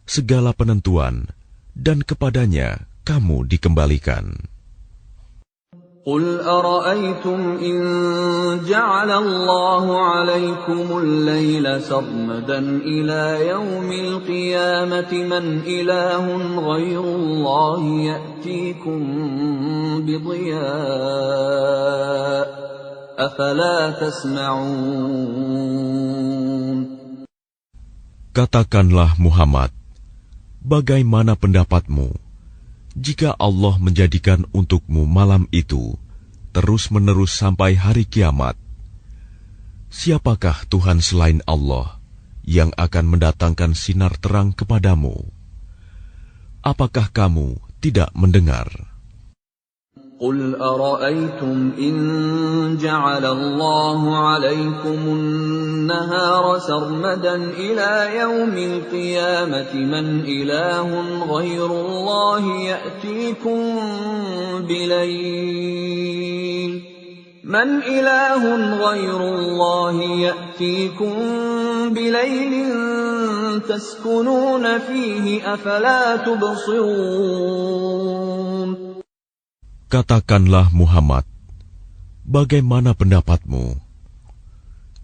Speaker 2: segala penentuan, dan kepadanya kamu dikembalikan.
Speaker 1: قل أرأيتم إن جعل الله عليكم الليل سرمدا إلى يوم القيامة من إله غير الله يأتيكم بضياء أفلا تسمعون.
Speaker 2: Katakanlah Muhammad, bagaimana pendapatmu jika Allah menjadikan untukmu malam itu terus-menerus sampai hari kiamat? Siapakah Tuhan selain Allah yang akan mendatangkan sinar terang kepadamu? Apakah kamu tidak mendengar?
Speaker 1: قل أرأيتم إن جعل الله عليكم النهار سرمدا إلى يوم القيامة من إله غير الله يأتيكم بليل تسكنون فيه أفلا تبصرون.
Speaker 2: Katakanlah Muhammad, bagaimana pendapatmu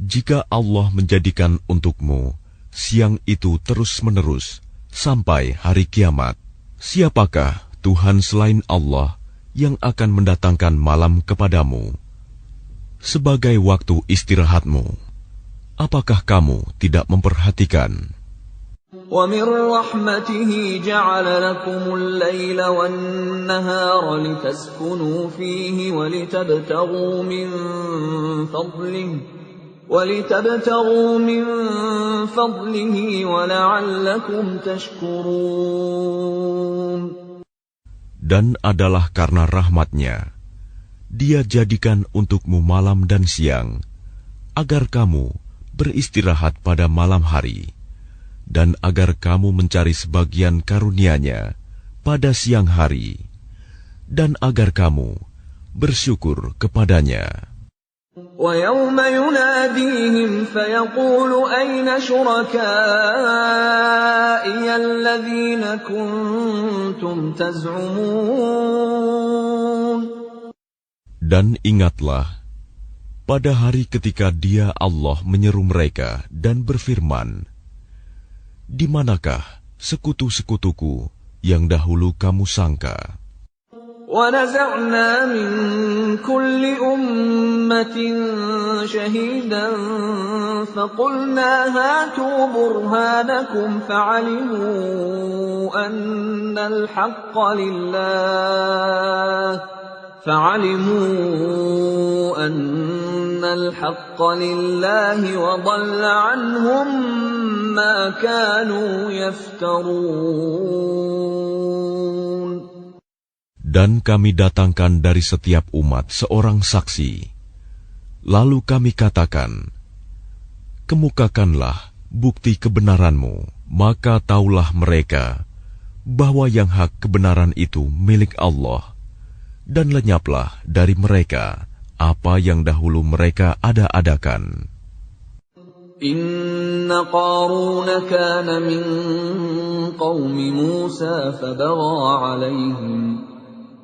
Speaker 2: jika Allah menjadikan untukmu siang itu terus-menerus sampai hari kiamat? Siapakah Tuhan selain Allah yang akan mendatangkan malam kepadamu sebagai waktu istirahatmu? Apakah kamu tidak memperhatikan?
Speaker 1: وَمِنْ رَحْمَتِهِ جَعَلَ لَكُمُ اللَّيْلَ وَالنَّهَارَ لِتَسْكُنُوا فِيهِ وَلِتَبْتَغُوا مِنْ فَضْلِهِ وَلَعَلَّكُمْ تَشْكُرُونَ.
Speaker 2: Dan adalah karena rahmat-Nya, Dia jadikan untukmu malam dan siang, agar kamu beristirahat pada malam hari, dan agar kamu mencari sebagian karunia-Nya pada siang hari, dan agar kamu bersyukur kepadanya.
Speaker 1: وَيَوْمَ يُنَادِيهِمْ فَيَقُولُ أَيْنَ شُرَكَائِيَ الَّذِينَ كُنتُمْ تَزْعُمُونَ.
Speaker 2: Dan ingatlah, pada hari ketika Dia Allah menyeru mereka dan berfirman, di manakah sekutu-sekutuku yang dahulu kamu sangka?
Speaker 1: وَنَزَعْنَا مِنْ كُلِّ أُمَّةٍ شَهِيدًا فَقُلْنَا هَاتُوا بُرْهَانَكُمْ فَعَلِمُوا أَنَّ الْحَقَّ لِلَّهِ وَضَلَّ عَنْهُمْ مَا كَانُوا يَفْتَرُونَ.
Speaker 2: Dan kami datangkan dari setiap umat seorang saksi. Lalu kami katakan, kemukakanlah bukti kebenaranmu, maka taulah mereka bahwa yang hak kebenaran itu milik Allah, dan lenyaplah dari mereka apa yang dahulu mereka ada-adakan.
Speaker 1: Inna Qaruna kana min qawmi Musa fabagha alayhim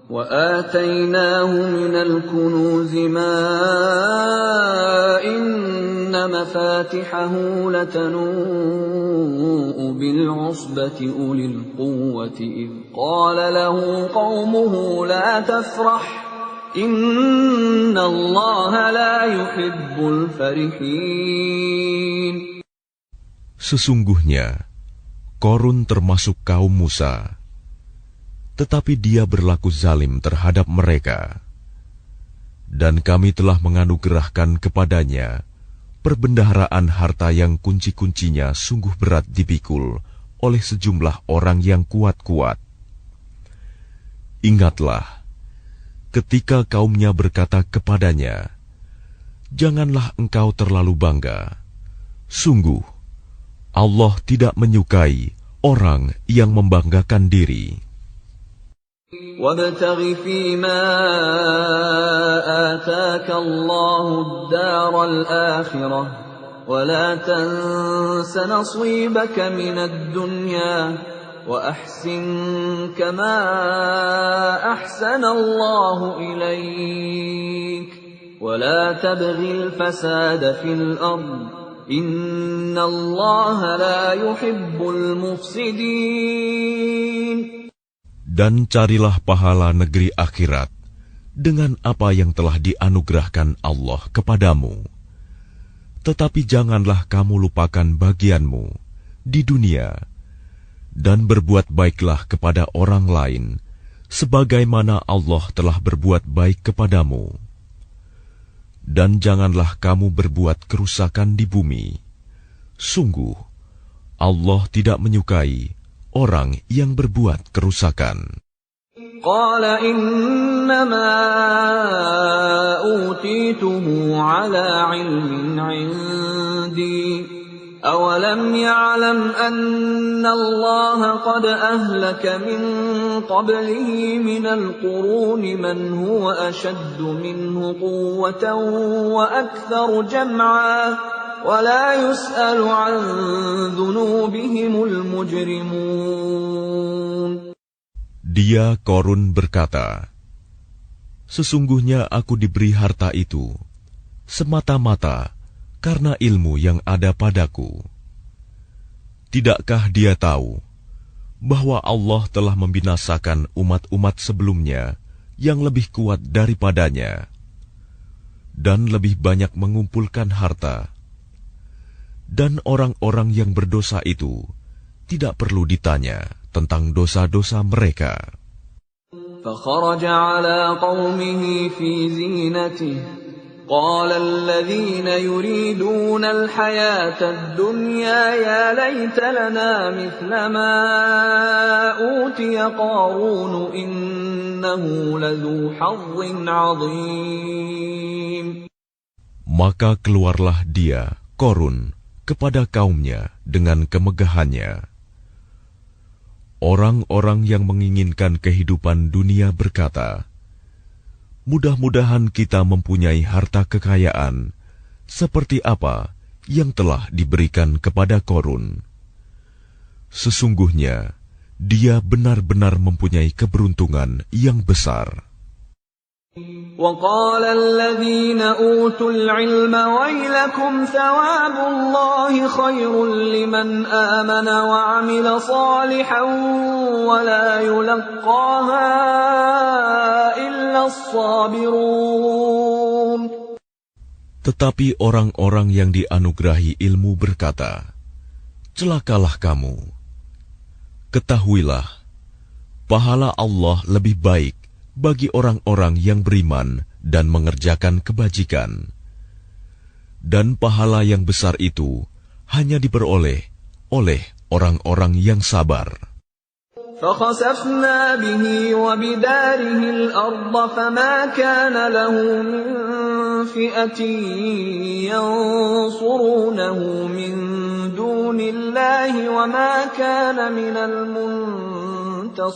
Speaker 1: وآتيناه من الكنوز ما إن مفاتحه لتنوء بالعصبة أولي القوة إذ قال له قومه لا تفرح إن الله لا يحب الفرحين.
Speaker 2: Sesungguhnya Qarun termasuk kaum Musa, tetapi dia berlaku zalim terhadap mereka. Dan kami telah menganugerahkan kepadanya perbendaharaan harta yang kunci-kuncinya sungguh berat dipikul oleh sejumlah orang yang kuat-kuat. Ingatlah, ketika kaumnya berkata kepadanya, janganlah engkau terlalu bangga. Sungguh, Allah tidak menyukai orang yang membanggakan diri.
Speaker 1: وَابْتَغِ فِيمَا آتَاكَ اللَّهُ الدَّارَ الْآخِرَةَ ولا تنس نصيبك من الدنيا وأحسن كما أحسن الله إليك ولا تبغ الفساد في الأرض إن الله لا يحب المفسدين.
Speaker 2: Dan carilah pahala negeri akhirat dengan apa yang telah dianugerahkan Allah kepadamu. Tetapi janganlah kamu lupakan bagianmu di dunia, dan berbuat baiklah kepada orang lain, sebagaimana Allah telah berbuat baik kepadamu. Dan janganlah kamu berbuat kerusakan di bumi. Sungguh, Allah tidak menyukai orang yang berbuat kerusakan.
Speaker 1: Qala innama utituhu ala ilmin indi awalam ya'lam anna Allah qad ahlaka min qablihi minal quruni man huwa ashaddu minhu quwwatan wa aktharu jam'a wa la yus'alu an dhunubihimul mujrimun.
Speaker 2: Dia Qarun berkata, sesungguhnya aku diberi harta itu semata-mata karena ilmu yang ada padaku. Tidakkah dia tahu bahwa Allah telah membinasakan umat-umat sebelumnya yang lebih kuat daripadanya dan lebih banyak mengumpulkan harta, dan orang-orang yang berdosa itu tidak perlu ditanya tentang dosa-dosa mereka.
Speaker 1: فخرج على قومه في زينته قال الذين يريدون الحياة الدنيا يا ليت لنا مثل ما أوتي قارون إنه لذو حظ عظيم.
Speaker 2: Maka keluarlah dia, Qarun, kepada kaumnya dengan kemegahannya. Orang-orang yang menginginkan kehidupan dunia berkata, mudah-mudahan kita mempunyai harta kekayaan seperti apa yang telah diberikan kepada Qarun. Sesungguhnya, dia benar-benar mempunyai keberuntungan yang besar.
Speaker 1: وقال الذين أوتوا العلم ويلكم ثواب الله خير لمن آمن وعمل صالحا ولا يلقاها إلا الصابرون.
Speaker 2: Tetapi orang-orang yang dianugerahi ilmu berkata, celakalah kamu. Ketahuilah, pahala Allah lebih baik bagi orang-orang yang beriman dan mengerjakan kebajikan. Dan pahala yang besar itu hanya diperoleh oleh orang-orang yang sabar.
Speaker 1: فَخَسَفْنَا بِهِ وَبِدَارِهِ الْأَرْضَ فَمَا كَانَ لَهُ مِنْ فِئَةٍ يَنْصُرُونَهُ مِنْ دُونِ اللَّهِ وَمَا كَانَ مِنَ الْمُنْتَصِرِينَ.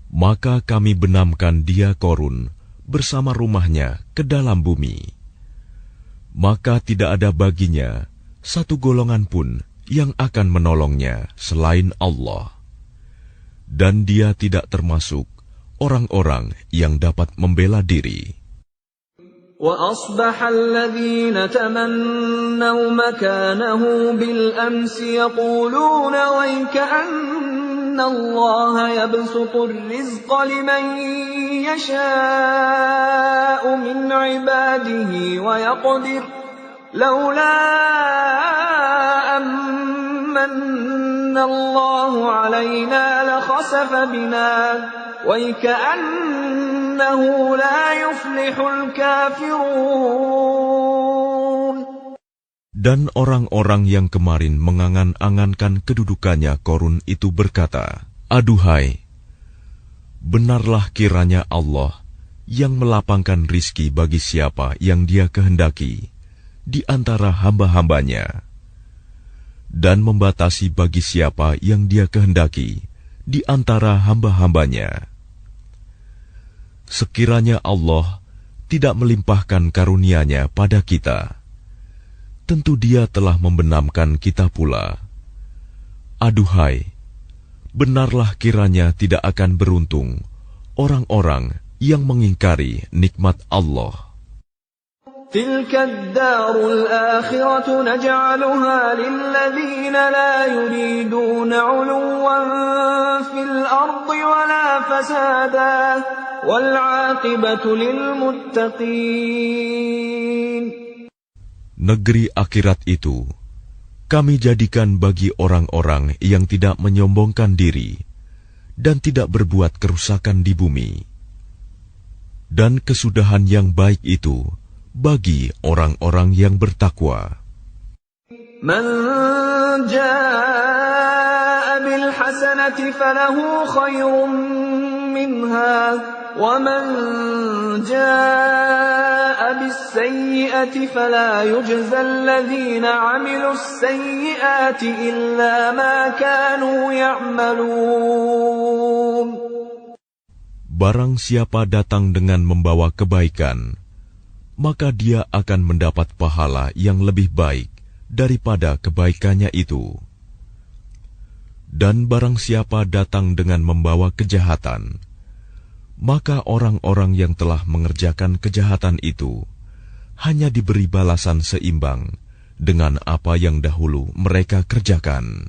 Speaker 2: Maka kami benamkan dia Qarun bersama rumahnya ke dalam bumi. Maka tidak ada baginya satu golongan pun yang akan menolongnya selain Allah. Dan dia tidak termasuk orang-orang yang dapat membela diri.
Speaker 1: وَأَصْبَحَ الَّذِينَ تَمَنَّوْا مَكَانَهُ بِالْأَمْسِ يَقُولُونَ وَيْكَأَنَّ اللَّهَ يَبْسُطُ الرِّزْقَ لِمَن يَشَاءُ مِنْ عِبَادِهِ وَيَقْدِرُ لَوْلَا أَمَّنَّ اللَّهُ عَلَيْنَا لَخَسَفَ بِنَا وَيْكَأَنَّهُ لَا يُفْلِحُ الْكَافِرُونَ.
Speaker 2: Dan orang-orang yang kemarin mengangan-angankan kedudukannya Qarun itu berkata, aduhai, benarlah kiranya Allah yang melapangkan rizki bagi siapa yang dia kehendaki di antara hamba-hambanya, dan membatasi bagi siapa yang dia kehendaki di antara hamba-hambanya. Sekiranya Allah tidak melimpahkan karunia-Nya pada kita, tentu Dia telah membenamkan kita pula. Aduhai, benarlah kiranya tidak akan beruntung orang-orang yang mengingkari nikmat Allah.
Speaker 1: تلك الدار الآخرة نجعلها للذين لا يريدون علوا في الأرض ولا فسادا والعاقبة للمتقين.
Speaker 2: Negeri akhirat itu kami jadikan bagi orang-orang yang tidak menyombongkan diri dan tidak berbuat kerusakan di bumi. Dan kesudahan yang baik itu bagi orang-orang yang bertakwa.
Speaker 1: Man jaa'a bil hasanati falahu khairun minha wa man jaa'a bis sayyi'ati fala yujza alladhina 'amilus sayyi'ati illa ma kanu ya'malun.
Speaker 2: Barang siapa datang dengan membawa kebaikan, maka dia akan mendapat pahala yang lebih baik daripada kebaikannya itu. Dan barang siapa datang dengan membawa kejahatan, maka orang-orang yang telah mengerjakan kejahatan itu hanya diberi balasan seimbang dengan apa yang dahulu mereka kerjakan.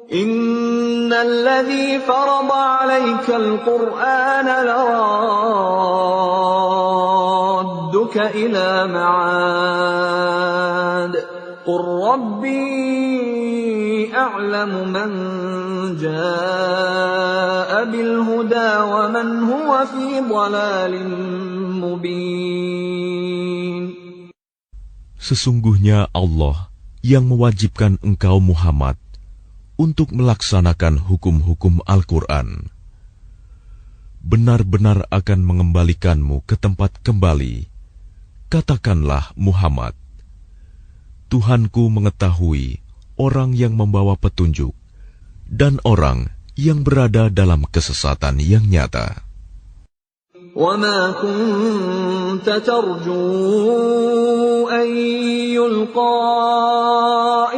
Speaker 1: Innal ladzi farada 'alaikal Qur'ana laradduka ila ma'ad qur rabbi a'lamu man jaa'a bil huda wa man huwa fi dhalalin mubin.
Speaker 2: Sesungguhnya Allah yang mewajibkan engkau Muhammad untuk melaksanakan hukum-hukum Al-Quran, benar-benar akan mengembalikanmu ke tempat kembali. Katakanlah Muhammad, Tuhanku mengetahui orang yang membawa petunjuk dan orang yang berada dalam kesesatan yang nyata.
Speaker 1: وَمَا كُنْتَ تَرْجُو أَنْ يُلْقَى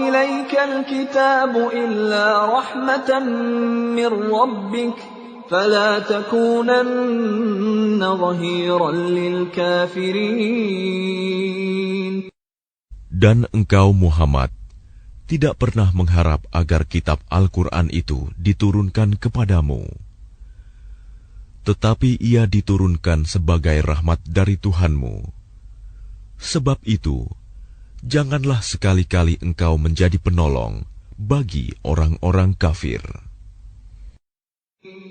Speaker 1: إِلَيْكَ الْكِتَابُ إِلَّا رَحْمَةً مِّنْ رَبِّكَ فَلَا تَكُونَنَّ ظَهِيرًا لِلْكَافِرِينَ.
Speaker 2: Dan engkau Muhammad tidak pernah mengharap agar kitab Al-Quran itu diturunkan kepadamu. Tetapi ia diturunkan sebagai rahmat dari Tuhanmu. Sebab itu, janganlah sekali-kali engkau menjadi penolong bagi orang-orang kafir.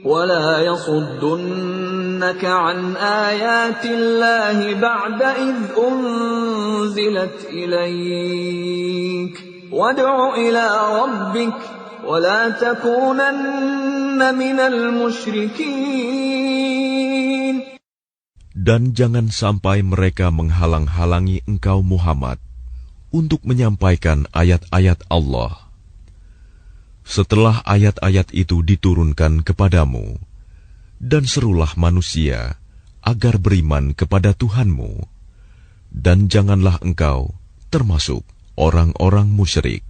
Speaker 1: وَلَا يَصُدُّنَّكَ عَنْ آيَاتِ اللَّهِ بَعْدَ إِذْ أُنْزِلَتْ إِلَيْكَ وَادْعُ إِلَى رَبِّكَ وَلَا تَكُونَنَّ مِنَ الْمُشْرِكِينَ.
Speaker 2: Dan jangan sampai mereka menghalang-halangi engkau Muhammad untuk menyampaikan ayat-ayat Allah. Setelah ayat-ayat itu diturunkan kepadamu, dan serulah manusia agar beriman kepada Tuhanmu, dan janganlah engkau termasuk orang-orang musyrik.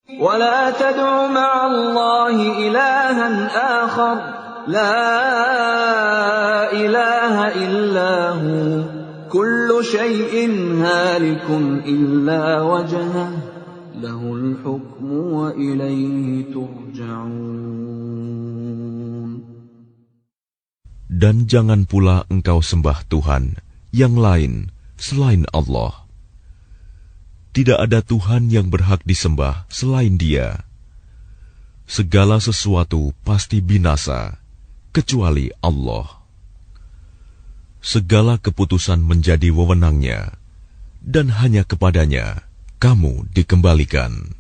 Speaker 1: وَلَا تَدْعُ مَعَ اللَّهِ إِلَٰهًا آخَرَ لَا إِلَٰهَ إِلَّا هُوَ كُلُّ شَيْءٍ هَالِكٌ إِلَّا وَجْهَهُ لَهُ الْحُكْمُ وَإِلَيْهِ تُرْجَعُونَ.
Speaker 2: Dan jangan pula engkau sembah Tuhan yang lain selain Allah. Tidak ada Tuhan yang berhak disembah selain Dia. Segala sesuatu pasti binasa, kecuali Allah. Segala keputusan menjadi wewenang-Nya, dan hanya kepadanya kamu dikembalikan.